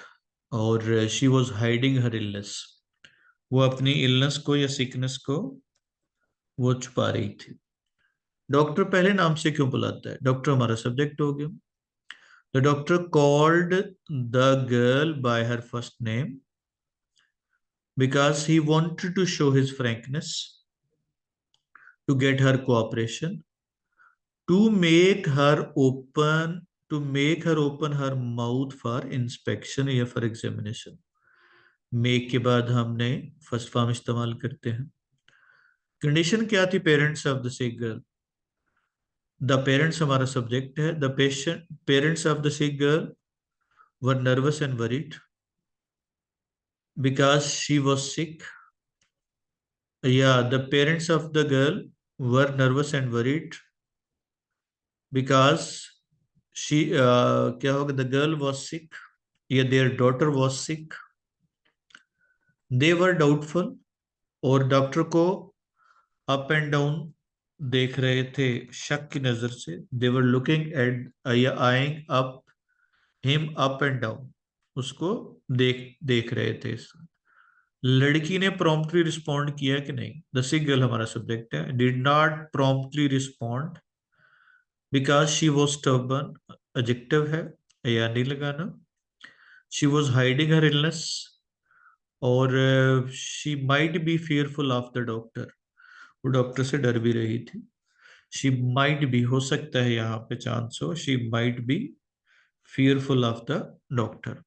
और she was hiding her illness, वो अपनी इलनेस को या सिकनेस को वो छुपा रही थी। डॉक्टर पहले नाम से क्यों बुलाता है, डॉक्टर हमारा सब्जेक्ट हो गया। The doctor called the girl by her first name because he wanted to show his frankness, to get her cooperation, to make her open, to make her open her mouth for inspection या for examination. Make के बाद हमने first form इस्तेमाल करते हैं। Condition क्या थी parents of the sick girl, the parents हमारा सब्जेक्ट है। The patient parents of the sick girl were nervous and worried because she was sick, या the parents of the girl were nervous and worried because she क्या होगा, the girl was sick या their daughter was sick. They were doubtful, और doctor को up and down देख रहे थे शक की नजर से। दे वर लुकिंग एट या eyeing up him up and down, उसको देख देख रहे थे। लड़की ने प्रॉम्प्टली रिस्पॉन्ड किया कि नहीं? द सिक गर्ल हमारा सब्जेक्ट है। Did not promptly respond because she was stubborn adjective है, या नहीं लगाना। She was hiding her illness, और she might be fearful of the doctor, वो डॉक्टर से डर भी रही थी। शी माइट बी हो सकता है यहाँ पे चांस हो, she might be fearful of the doctor.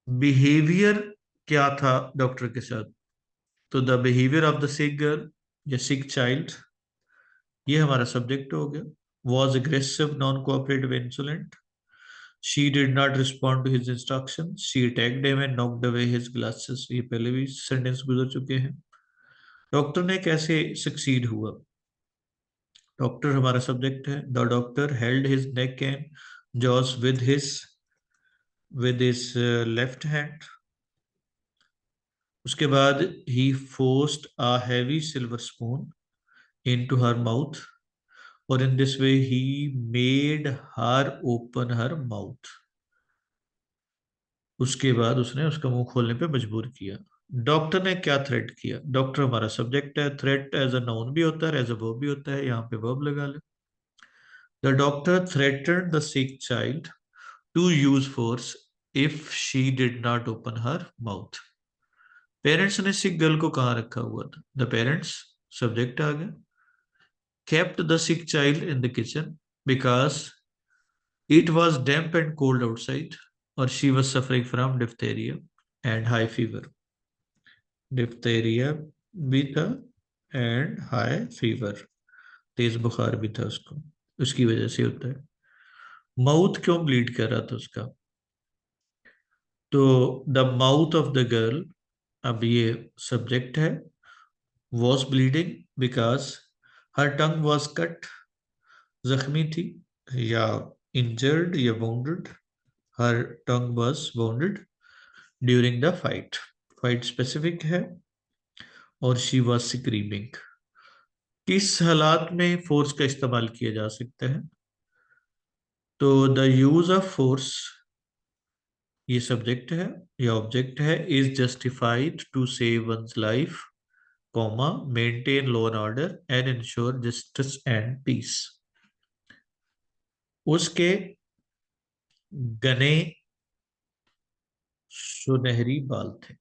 Behaviour क्या था डॉक्टर के साथ? तो the behaviour of the sick girl या सिक चाइल्ड, ये हमारा सब्जेक्ट हो गया। Was aggressive, non cooperative, insolent. She did not respond to his instruction, she attacked him and knocked away his glasses, ये पहले भी सेंटेंस गुजर चुके हैं। डॉक्टर ने कैसे सक्सीड हुआ? डॉक्टर हमारा सब्जेक्ट है। The doctor held his neck and jaws with his left hand. उसके बाद he forced a heavy silver spoon into her mouth, और in this way he made her open her mouth. उसके बाद उसने उसका मुंह खोलने पे मजबूर किया। डॉक्टर ने क्या थ्रेट किया? डॉक्टर हमारा सब्जेक्ट है। थ्रेट एज अ नाउन भी होता है, एज अ वर्ब भी होता है, यहाँ पे वर्ब लगा ले। The doctor threatened the sick child to use force if she did not open her mouth. Parents ने सिक गर्ल को कहाँ रखा हुआ था? द पेरेंट्स सब्जेक्ट आ गया। Kept the sick child in the kitchen because it was damp and cold outside, और she was suffering from diphtheria and high fever। Diphtheria भी था एंड हाई फीवर, तेज बुखार भी था उसको, उसकी वजह से होता है। माउथ क्यों ब्लीड कर रहा था उसका? तो the mouth of the girl, अब ये सब्जेक्ट है। Was bleeding because her tongue was cut, जख्मी थी, या इंजर्ड या wounded। Her tongue was wounded during the fight, fight specific है। और शी वॉज स्क्रीमिंग। किस हालात में फोर्स का इस्तेमाल किया जा सकता है? तो द यूज ऑफ फोर्स, ये सब्जेक्ट है या ऑब्जेक्ट है, is justified to save one's life, comma, maintain law and order and ensure justice and peace. उसके घने सुनहरी बाल थे।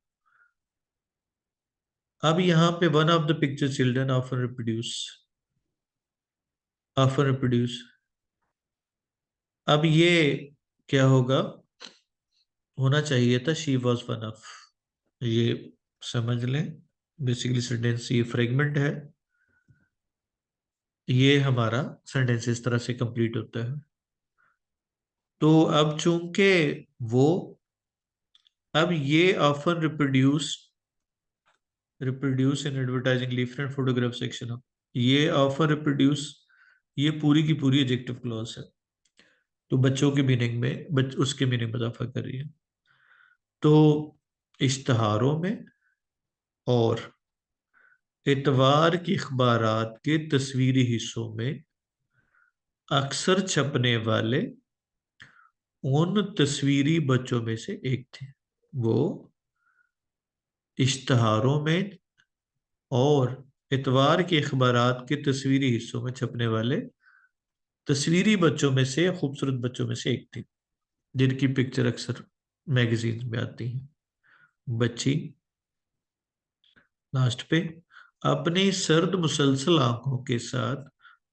अब यहाँ पे one of the picture children often reproduce. अब ये क्या होगा? होना चाहिए था शी वॉज वन ऑफ, ये समझ लें। बेसिकली सेंटेंस ये फ्रेगमेंट है, ये हमारा सेंटेंस इस तरह से कंप्लीट होता है। तो अब चूंकि वो, अब ये often reproduce in advertising leaflet photograph section, ये ऑफन रिप्रोड्यूस, ये पूरी की पूरी एडजेक्टिव क्लॉज है। तो बच्चों के मीनिंग में उसके मीनिंग में इजाफा कर रही है। तो इश्तहारों में और इतवार के अखबारात के तस्वीरी हिस्सों में अक्सर छपने वाले उन तस्वीरी बच्चों में से एक थे। वो इश्तहारों में और इतवार के अखबारात के तस्वीरी हिस्सों में छपने वाले तस्वीरी बच्चों में से, खूबसूरत बच्चों में से एक थी, जिनकी पिक्चर अक्सर मैगजीन में आती है। बच्ची लास्ट पे अपनी सर्द मुसलसल आंखों के साथ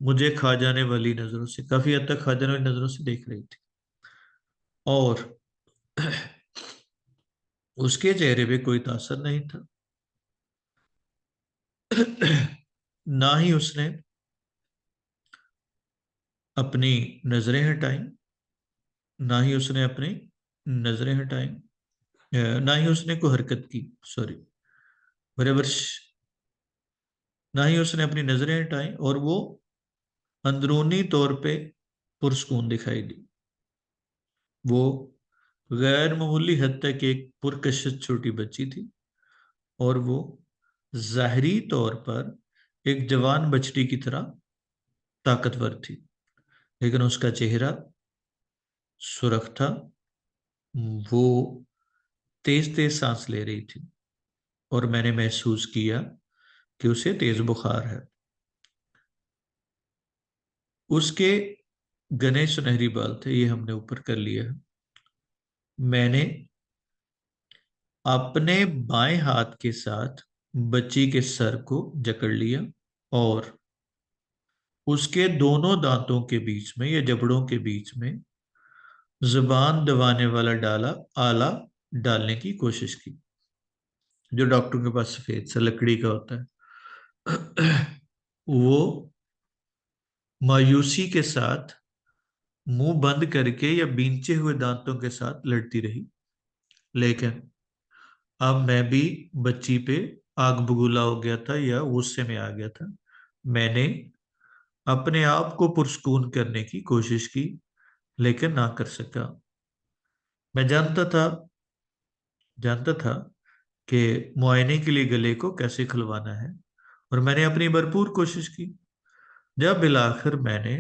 मुझे खा जाने वाली नजरों से, काफी हद तक खा जाने वाली नजरों से देख रही थी, और उसके चेहरे पे कोई तासर नहीं था। ना ही उसने अपनी नजरें हटाई, ना ही उसने अपनी नजरें हटाई, ना ही उसने कोई हरकत की, सॉरी, बराबर, ना ही उसने अपनी नजरें हटाई, और वो अंदरूनी तौर पे पुरस्कून दिखाई दी। वो गैर मामूली हद तक एक पुरकशिश छोटी बच्ची थी, और वो जाहरी तौर पर एक जवान बछड़ी की तरह ताकतवर थी, लेकिन उसका चेहरा सुरख था। वो तेज तेज सांस ले रही थी। और मैंने महसूस किया कि उसे तेज बुखार है। उसके घने सुनहरी बाल थे, ये हमने ऊपर कर लिया है। मैंने अपने बाएं हाथ के साथ बच्ची के सर को जकड़ लिया और उसके दोनों दांतों के बीच में या जबड़ों के बीच में जुबान दबाने वाला डाला आला डालने की कोशिश की, जो डॉक्टर के पास सफेद सा लकड़ी का होता है। वो मायूसी के साथ मुंह बंद करके या बींचे हुए दांतों के साथ लड़ती रही, लेकिन अब मैं भी बच्ची पे आग बबूला हो गया था या गुस्से में आ गया था। मैंने अपने आप को पुरस्कून करने की कोशिश की, लेकिन ना कर सका। मैं जानता था कि मुआयने के लिए गले को कैसे खुलवाना है, और मैंने अपनी भरपूर कोशिश की। जब बिलाखिर मैंने,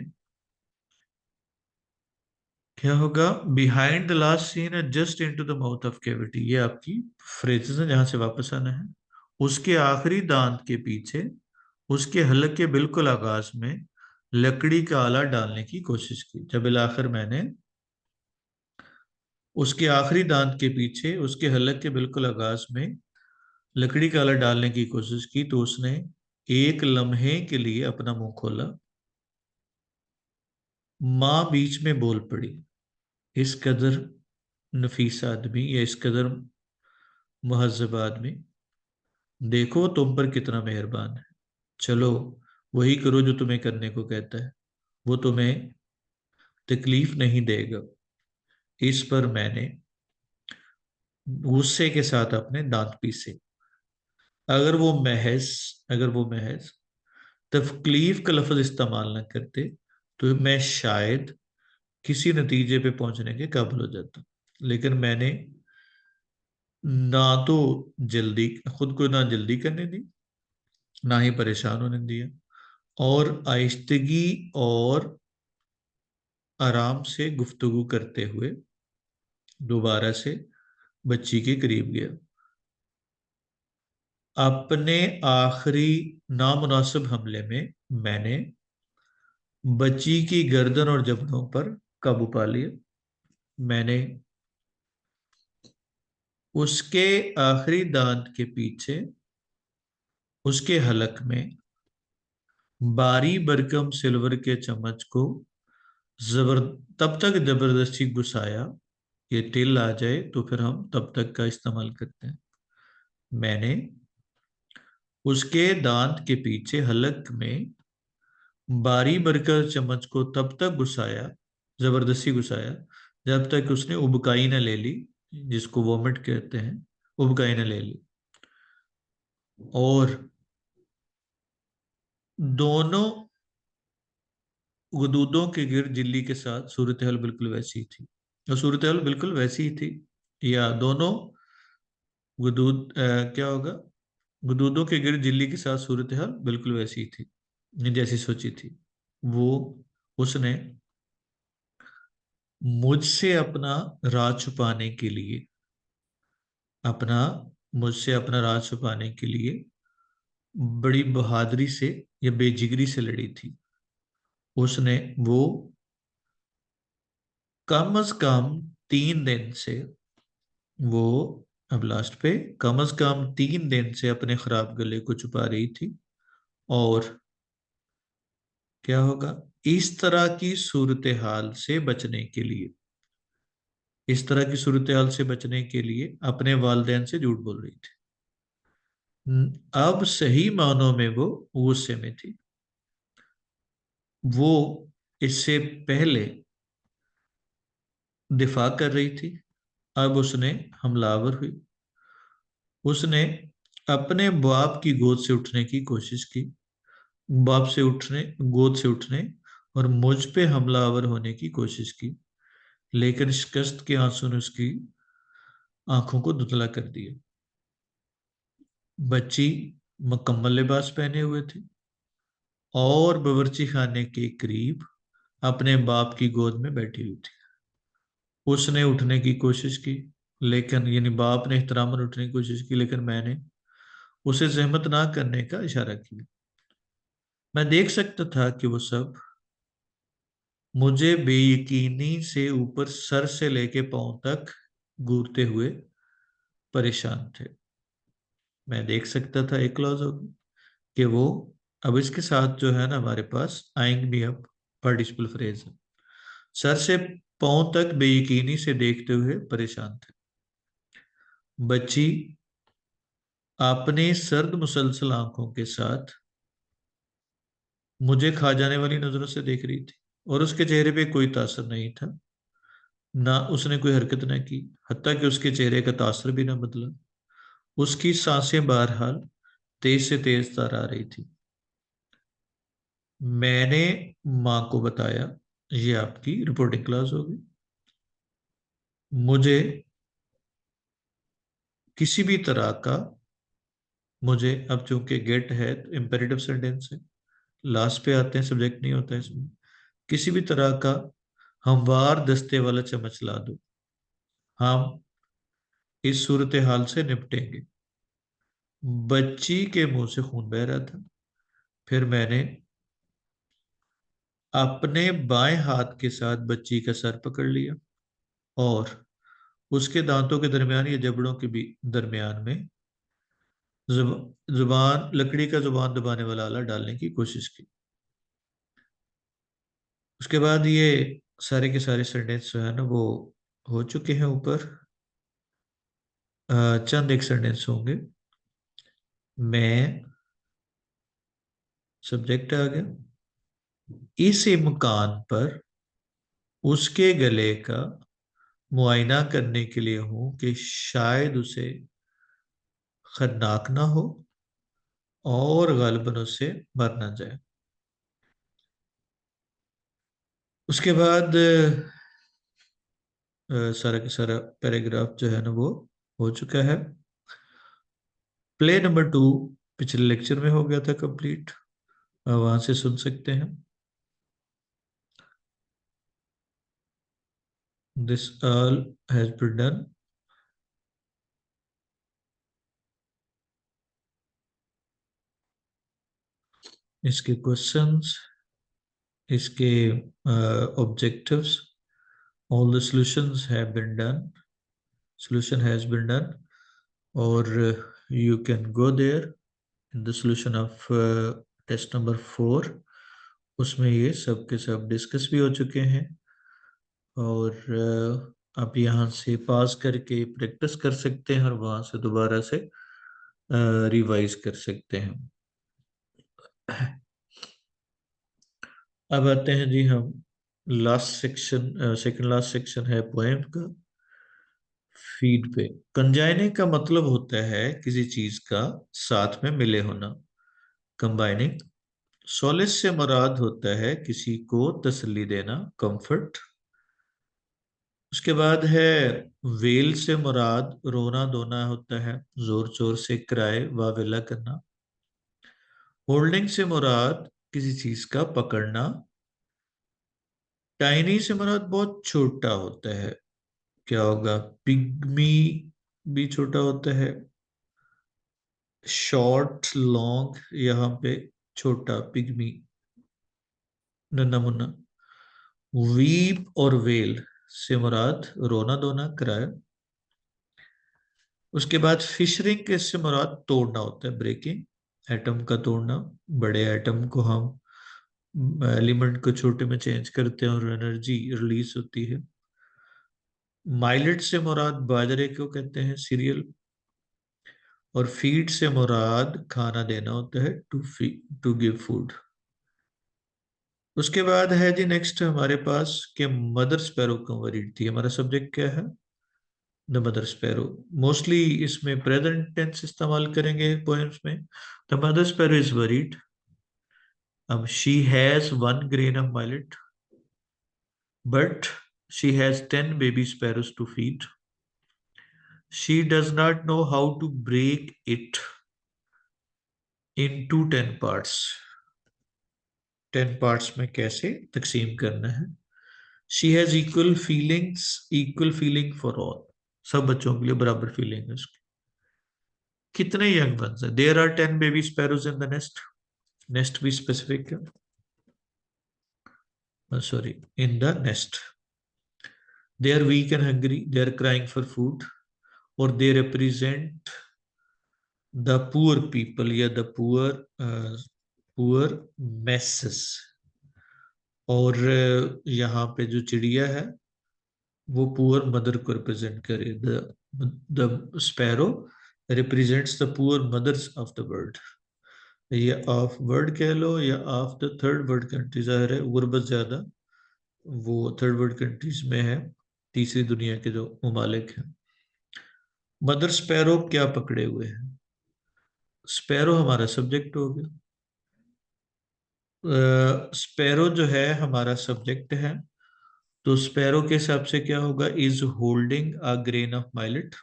क्या होगा, behind the last scene and just into the mouth of cavity, ये आपकी फ्रेजेस है जहां से वापस आना है। उसके आखिरी दांत के पीछे, उसके हलक के बिल्कुल आगाज में लकड़ी का आला डालने की कोशिश की। जब बिलाखिर मैंने उसके आखिरी दांत के पीछे, उसके हलक के बिल्कुल आगाज में लकड़ी का आला डालने की कोशिश की, तो उसने एक लम्हे के लिए अपना मुंह खोला। माँ बीच में बोल पड़ी, इस कदर नफीस आदमी या इस कदर मुहज्जब आदमी, देखो तुम पर कितना मेहरबान है। चलो वही करो जो तुम्हें करने को कहता है, वो तुम्हें तकलीफ नहीं देगा। इस पर मैंने गुस्से के साथ अपने दांत पीसे। अगर वो महज अगर वो महज तकलीफ का लफ्ज इस्तेमाल न करते, तो मैं शायद किसी नतीजे पे पहुंचने के काबिल हो जाता। लेकिन मैंने ना तो जल्दी खुद को ना जल्दी करने दी, ना ही परेशान होने दिया, और आहिस्तगी और आराम से गुफ्तगू करते हुए दोबारा से बच्ची के करीब गया। अपने आखिरी नामुनासिब हमले में मैंने बच्ची की गर्दन और जबड़ों पर काबू पा लिया। मैंने उसके आखिरी दांत के पीछे, उसके हलक में बारी बरकम सिल्वर के चम्मच को जबर तब तक जबरदस्ती घुसाया, ये टिल आ जाए तो फिर हम तब तक का इस्तेमाल करते हैं। मैंने उसके दांत के पीछे हलक में बारी भरकर चम्मच को तब तक घुसाया, जबरदस्ती घुसाया, जब तक उसने उबकाई न ले ली, जिसको वॉमिट कहते हैं, उबकाई न ले ली। और दोनों गुदूदों के गिर्द झिल्ली के साथ सूरत हाल बिल्कुल वैसी ही थी, और सूरत हाल बिल्कुल वैसी ही थी, या दोनों क्या होगा, गुदूदों के गिर्द झिल्ली के साथ सूरत हाल बिल्कुल वैसी ही थी जैसी सोची थी। वो उसने मुझसे अपना मुझसे अपना राज छुपाने के लिए बड़ी बहादुरी से या बेजिगरी से लड़ी थी। उसने वो कम अज कम 3 दिन से वो अब लास्ट पे कम अज कम 3 दिन से अपने खराब गले को छुपा रही थी। और क्या होगा, इस तरह की सूरत हाल से बचने के लिए इस तरह की सूरत हाल से बचने के लिए अपने वालिदैन से झूठ बोल रही थी। अब सही मानों में वो गुस्से में थी। वो इससे पहले दिफा कर रही थी, अब उसने हमलावर हुई। उसने अपने बाप की गोद से उठने की कोशिश की, गोद से उठने और मुझ पे हमलावर होने की कोशिश की, लेकिन शिकस्त के आंसू ने उसकी आंखों को धुंधला कर दिया। बच्ची मुकम्मल लिबास पहने हुए थी और बावर्ची खाने के करीब अपने बाप की गोद में बैठी हुई थी। उसने उठने की कोशिश की, लेकिन यानी बाप ने एहतरामन उठने की कोशिश की, लेकिन मैंने उसे जहमत ना करने का इशारा किया। मैं देख सकता था कि वो सब मुझे बेयकीनी से ऊपर सर से लेके पांव तक घूरते हुए परेशान थे। मैं देख सकता था एक क्लॉज होगी कि वो, अब इसके साथ जो है ना हमारे पास आएंग भी अब पार्टिसिपल फ्रेज है। सर से पांव तक बेयकीनी से देखते हुए परेशान थे। बच्ची अपने सर्द मुसलसल आंखों के साथ मुझे खा जाने वाली नजरों से देख रही थी, और उसके चेहरे पे कोई तासर नहीं था, ना उसने कोई हरकत ना की, हत्ता कि उसके चेहरे का तासर भी ना बदला। उसकी सांसें बहरहाल तेज से तेज तर आ रही थी। मैंने माँ को बताया, ये आपकी रिपोर्टिंग क्लास होगी। मुझे किसी भी तरह का, मुझे अब चूंकि गेट है तो इम्पेरेटिव सेंटेंस है, लास्ट पे आते हैं, सब्जेक्ट नहीं होता है इसमें। किसी भी तरह का हमवार दस्ते वाला चम्मच ला दो, हम इस सूरत हाल से निपटेंगे। बच्ची के मुंह से खून बह रहा था। फिर मैंने अपने बाएं हाथ के साथ बच्ची का सर पकड़ लिया और उसके दांतों के दरमियान या जबड़ों के भी दरमियान में जुबान, लकड़ी का जुबान दबाने वाला आला डालने की कोशिश की। उसके बाद ये सारे के सारे सेंटेंस जो है ना वो हो चुके हैं ऊपर। चंद एक सेंटेंस होंगे। मैं, सब्जेक्ट आ गया, इस इम्कान पर उसके गले का मुआयना करने के लिए हूं कि शायद उसे खतरनाक ना हो और गालिबन उससे मर ना जाए। उसके बाद सारा का सारा पैराग्राफ जो है ना वो हो चुका है। प्ले नंबर 2 पिछले लेक्चर में हो गया था कंप्लीट, वहां से सुन सकते हैं। This all has been done. इसके क्वेश्चंस, इसके objectives, all the solutions have been done, solution has been done, or you can go there in the solution of test number 4। उसमें ये सब के सब डिस्कस भी हो चुके हैं, और आप यहाँ से पास करके प्रैक्टिस कर सकते हैं और वहां से दोबारा से रिवाइज कर सकते हैं। अब आते हैं जी हम last section, second last section है पोएम का, फीड पे। कंजाइनिंग का मतलब होता है किसी चीज का साथ में मिले होना, कंबाइनिंग। सोलिस से मुराद होता है किसी को तसल्ली देना, कंफर्ट। उसके बाद है वेल से मुराद रोना धोना होता है, जोर जोर से क्राई वावेला करना। होल्डिंग से मुराद किसी चीज का पकड़ना। टाइनी से मुराद बहुत छोटा होता है, क्या होगा, पिग्मी भी छोटा होता है। शॉर्ट लॉन्ग, यहाँ पे छोटा पिग्मी, नन्ना मुन्ना। वीप और वेल से मुराद रोना धोना, क्राई। उसके बाद फिशरिंग के से मुराद तोड़ना होता है, ब्रेकिंग, एटम का तोड़ना। बड़े एटम को हम एलिमेंट को छोटे में चेंज करते हैं और एनर्जी रिलीज होती है। माइलेट से मुराद बाजरे को कहते हैं, सीरियल। और फीड से मुराद खाना देना होता है, टू गिव फूड। उसके बाद है जी नेक्स्ट हमारे पास कि मदर स्पैरो क्यों वरीड थी। हमारा सब्जेक्ट क्या है, द मदर स्पैरो। मोस्टली इसमें प्रेजेंट टेंस इस्तेमाल करेंगे पोएम्स में। The mother sparrow is worried. अब she has 1 grain of millet, but she has 10 baby sparrows to feed. She does not know how to break it into 10 parts. 10 parts में कैसे तकसीम करना है। She has equal feelings, equal feeling for all. सब बच्चों के लिए बराबर फीलिंग है उसकी। कितने यंग वंस है? There are 10 baby sparrows in the nest. Nest भी स्पेसिफिक है, sorry, in the nest. They are weak and hungry, they are crying for food, और they represent the poor people या the poor poor masses. और यहाँ पे जो चिड़िया है वो पुअर मदर को रिप्रेजेंट करे। The sparrow represents the poor mothers of the world. ये ऑफ वर्ल्ड कह लो या of the third world country, जाहिर है गुर्बत ज्यादा वो थर्ड वर्ल्ड कंट्रीज में है, तीसरी दुनिया के जो ममालिक हैं। मदर स्पैरो क्या पकड़े हुए हैं? स्पैरो हमारा सब्जेक्ट हो गया। स्पैरो जो है हमारा सब्जेक्ट है, तो स्पैरो के हिसाब से क्या होगा? Is holding a grain of millet,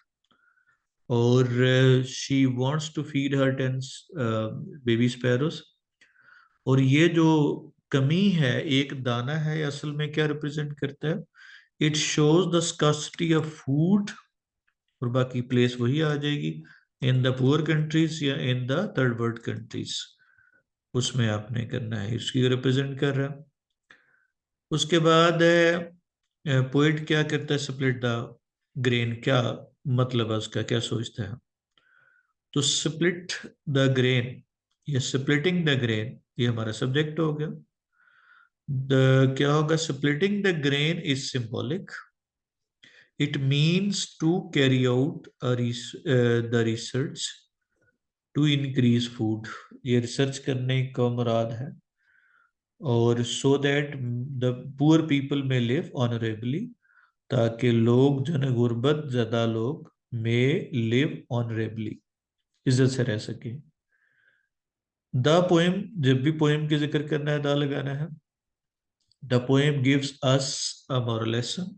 और she wants to feed her 10 baby sparrows. और ये जो कमी है, एक दाना है, असल में क्या रिप्रेजेंट करता है? It shows the scarcity of food, और बाकी प्लेस वही आ जाएगी, इन द पुअर कंट्रीज या इन द थर्ड वर्ल्ड कंट्रीज, उसमें आपने करना है, इसकी रिप्रेजेंट कर रहा है। उसके बाद पोइट क्या करता है? स्प्लिट द ग्रेन, क्या मतलब है उसका, क्या सोचता है? तो स्प्लिट द ग्रेन या स्प्लिटिंग द ग्रेन, ये हमारा सब्जेक्ट हो गया। द क्या होगा? Splitting the grain is symbolic, it means to carry out the research to increase food, ये रिसर्च करने का मुराद है, और so that the poor people may live honourably, ताकि लोग जो है गुर्बत ज़्यादा लोग में लिव ऑनरेबली, इज्जत से रह सके। द पोएम, जब भी पोएम के जिक्र करना है द लगाना है। The poem gives us a moral lesson,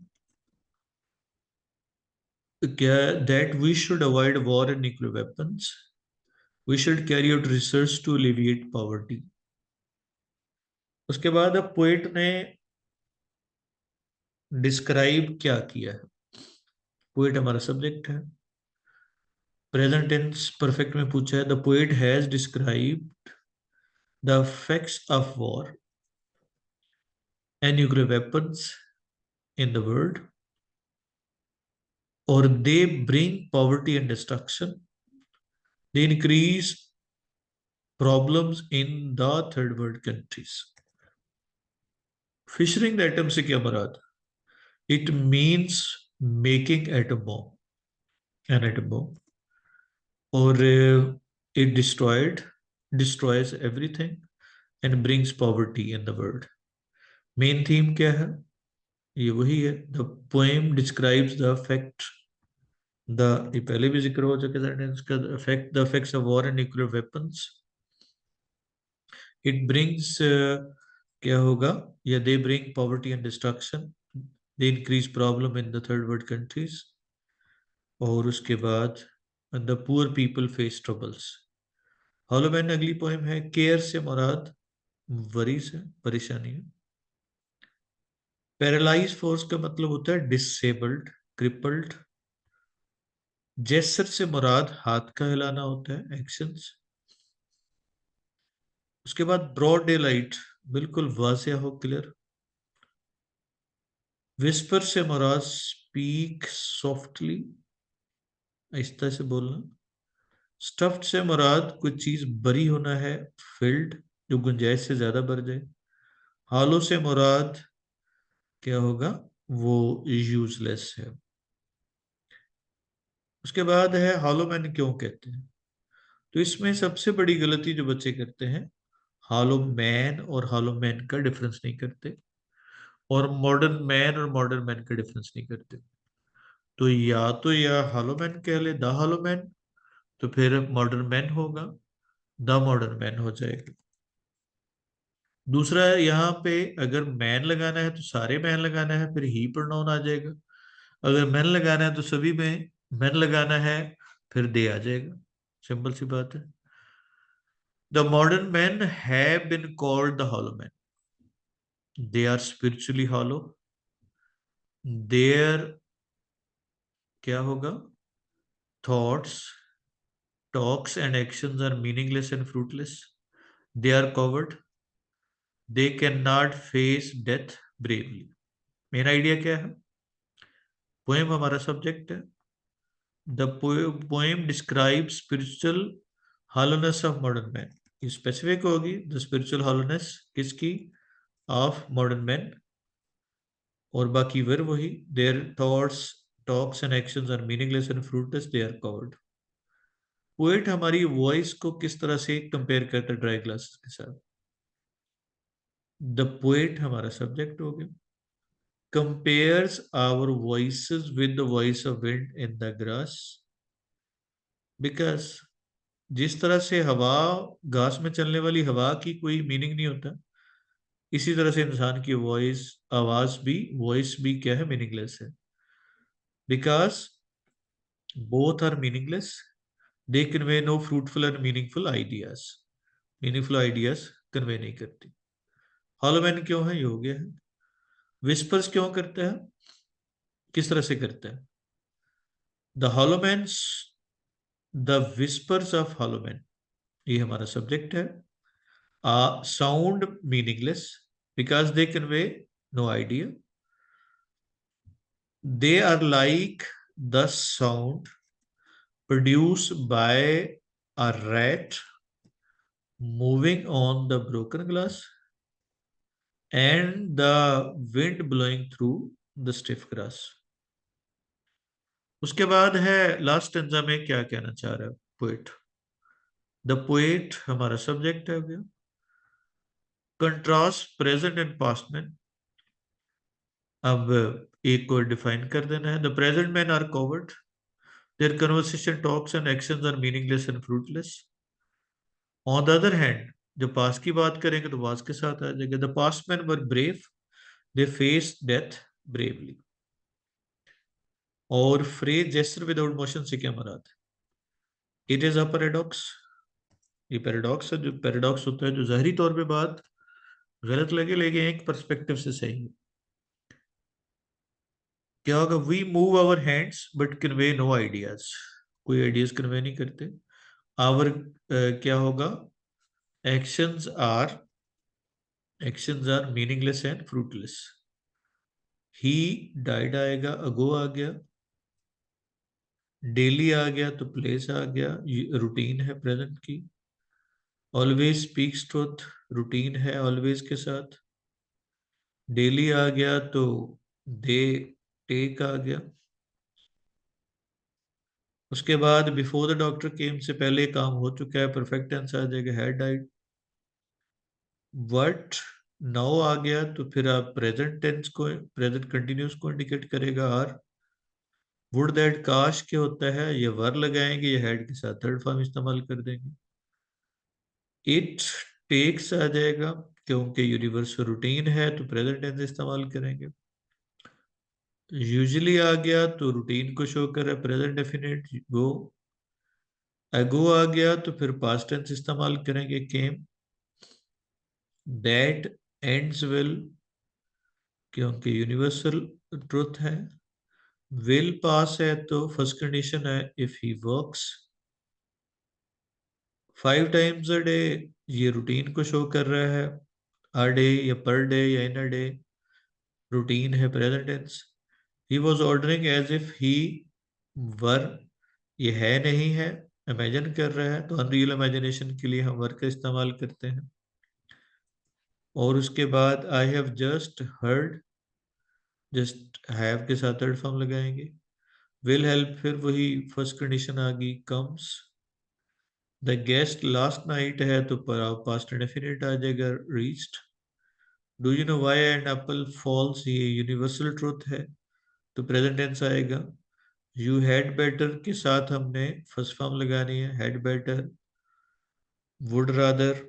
क्या? That we should avoid war and nuclear weapons, we should carry out research to alleviate poverty. उसके बाद अब पोएट ने डिस्क्राइब क्या किया है? पोएट हमारा सब्जेक्ट है, प्रेजेंट टेंस परफेक्ट में पूछा है। The poet has describe the effects of war and nuclear weapons in the world, or they bring poverty and destruction, they increase problems in the third world countries. Fissuring the atom से क्या मुराद? It means making atom bomb, an atom bomb, और it destroys everything and brings poverty in the world. Main theme क्या है? ये वही है, the poem describes the fact the, ये पहले भी जिक्र हो चुका है इसका, effect the effects of war and nuclear weapons. It brings क्या होगा? या they bring poverty and destruction, they increase problem in the third world countries. और उसके बाद the poor people face troubles. Hollow men अगली पोएम है। केयर से मुराद वरी से, परेशानी है। पैरालाइज फोर्स का मतलब होता है डिसेबल्ड, क्रिपल्ड। जेस्चर से मुराद हाथ का हिलाना होता है, एक्शंस। उसके बाद ब्रॉड डे लाइट, बिल्कुल वाज़िया हो, क्लियर। विस्पर से मुराद स्पीक सॉफ्टली, आहिस्ता से बोलना। स्टफ्ड से मुराद कोई चीज बरी होना है, फिल्ड, जो गुंजाइश से ज्यादा भर जाए। हालो से मुराद क्या होगा? वो यूजलेस है। उसके बाद है हॉलो मैन क्यों कहते हैं? तो इसमें सबसे बड़ी गलती जो बच्चे करते हैं, हॉलो मैन और हॉलो मैन का डिफरेंस नहीं करते, और मॉडर्न मैन और मॉडर्न मैन का डिफरेंस नहीं करते। तो या हॉलो मैन कह ले, द हॉलो मैन, तो फिर मॉडर्न मैन होगा, द मॉडर्न मैन हो जाएगा। दूसरा है, यहाँ पे अगर मैन लगाना है तो सारे मैन लगाना है, फिर ही प्रोनाउन आ जाएगा। अगर मैन लगाना है तो सभी में मैन लगाना है, फिर दे आ जाएगा। सिंपल सी बात है। The modern man have been called the hollow man, they are spiritually hollow, there क्या होगा? Thoughts talks and actions are meaningless and fruitless. They are coward. They cannot face death bravely. Main idea क्या है? Poem हमारा subject है. The poem describe spiritual hollowness of modern man. ये specific होगी the spiritual hollowness किसकी? Of modern man. और बाकी फिर वही their thoughts talks and actions are meaningless and fruitless, they are coward. Poet हमारी वॉइस को किस तरह से कंपेयर करता है ड्राई ग्लासेस के साथ? द पोएट हमारा सब्जेक्ट हो गया. Compares our voices with the voice of wind in the grass. Because जिस तरह से हवा, घास में चलने वाली हवा की कोई मीनिंग नहीं होता, इसी तरह से इंसान की वॉइस, आवाज भी, वॉइस भी क्या है? मीनिंगलेस है. Because both are meaningless, they convey no fruitful and meaningful ideas. Meaningful ideas convey नहीं करती. हॉलोमैन क्यों है? ये हो गया है. विस्पर्स क्यों करता है? किस तरह से करता है? The hollow man's, the whispers of hollow man, ये हमारा सब्जेक्ट है. Sound meaningless because they convey no idea. They are like the sound produced by a rat moving on the broken glass and the wind blowing through the stiff grass. उसके बाद है last stanza में क्या कहना चाह रहा है poet? The poet हमारा सब्जेक्ट है गया. Contrast present and past man. अब एक को डिफाइन कर देना है. The present man are coward. Their conversation talks and actions are meaningless and fruitless. On the other hand, जब पास्ट की बात करेंगे तो पास्ट के साथ आ जाएगा. The past man were brave, they face death bravely. और फ्रेज जेस्चर विदाउट मोशन से क्या मराद है? It is a paradox. ये पैराडॉक्स है. जो पैराडॉक्स होता है, जो ज़ाहिरी तौर पे बात गलत लगे लेकिन एक पर्सपेक्टिव से सही है. क्या होगा? We move our hands but convey no ideas. कोई आइडियाज कन्वे नहीं करते. आवर क्या होगा? Actions are, actions are meaningless and fruitless. He died आएगा, अगो आ गया, डेली आ गया तो प्लेस आ गया, रूटीन है प्रेजेंट की. ऑलवेज स्पीक्स ट्रुथ, रूटीन है ऑलवेज के साथ. डेली आ गया तो दे टेक आ गया. उसके बाद बिफोर द डॉक्टर केम से पहले काम हो चुका है, परफेक्ट टेंस आ जाएगा, हैड डाइड. बट नाउ आ गया तो फिर आप प्रेजेंट टेंस को, प्रेजेंट कंटिन्यूस को इंडिकेट करेगा. आर वुड दैट काश क्या होता है? ये वर लगाएंगे, ये हेड के साथ थर्ड फॉर्म इस्तेमाल कर देंगे. इट टेक्स आ जाएगा क्योंकि यूनिवर्सल रूटीन है तो प्रेजेंट टेंस इस्तेमाल करेंगे. यूजुअली आ गया तो रूटीन को शो कर रहा है, प्रेजेंट डेफिनेट गो. अगो आ गया तो फिर पास्ट टेंस इस्तेमाल करेंगे, केम. दैट एंड्स विल क्योंकि यूनिवर्सल ट्रुथ है. विल पास है तो फर्स्ट कंडीशन है if he works. 5 times a day, ये रूटीन को शो कर रहा है. अ डे या पर डे या इन अ डे, रूटीन है present tense. He was ordering as if he were, ये है नहीं है, इमेजिन कर रहा है तो अनरियल इमेजिनेशन के लिए हम वर का इस्तेमाल करते हैं. और उसके बाद I have just heard, just have के साथ थर्ड फॉर्म लगाएंगे. विल हेल्प, फिर वही फर्स्ट कंडीशन आ गई, comes. The guest last night है तो पास्ट इंडेफिनिट आ जाएगा, reached. Do you know why an apple falls, ये यूनिवर्सल ट्रुथ है तो प्रेजेंट टेंस आएगा. यू हैड बेटर के साथ हमने फर्स्ट फॉर्म लगानी है, had better. Would rather,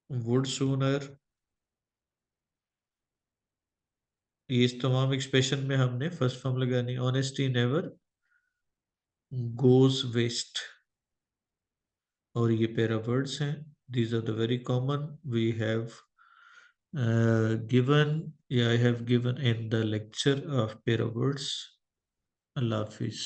would sooner. ये इस तमाम एक्सप्रेशन में हमने फर्स्ट फॉर्म लगानी है. Honesty never goes waste. और ये पैरा वर्ड्स हैं. These are the very common we have given, yeah, I have given in the lecture of pair of words. Allah Hafiz.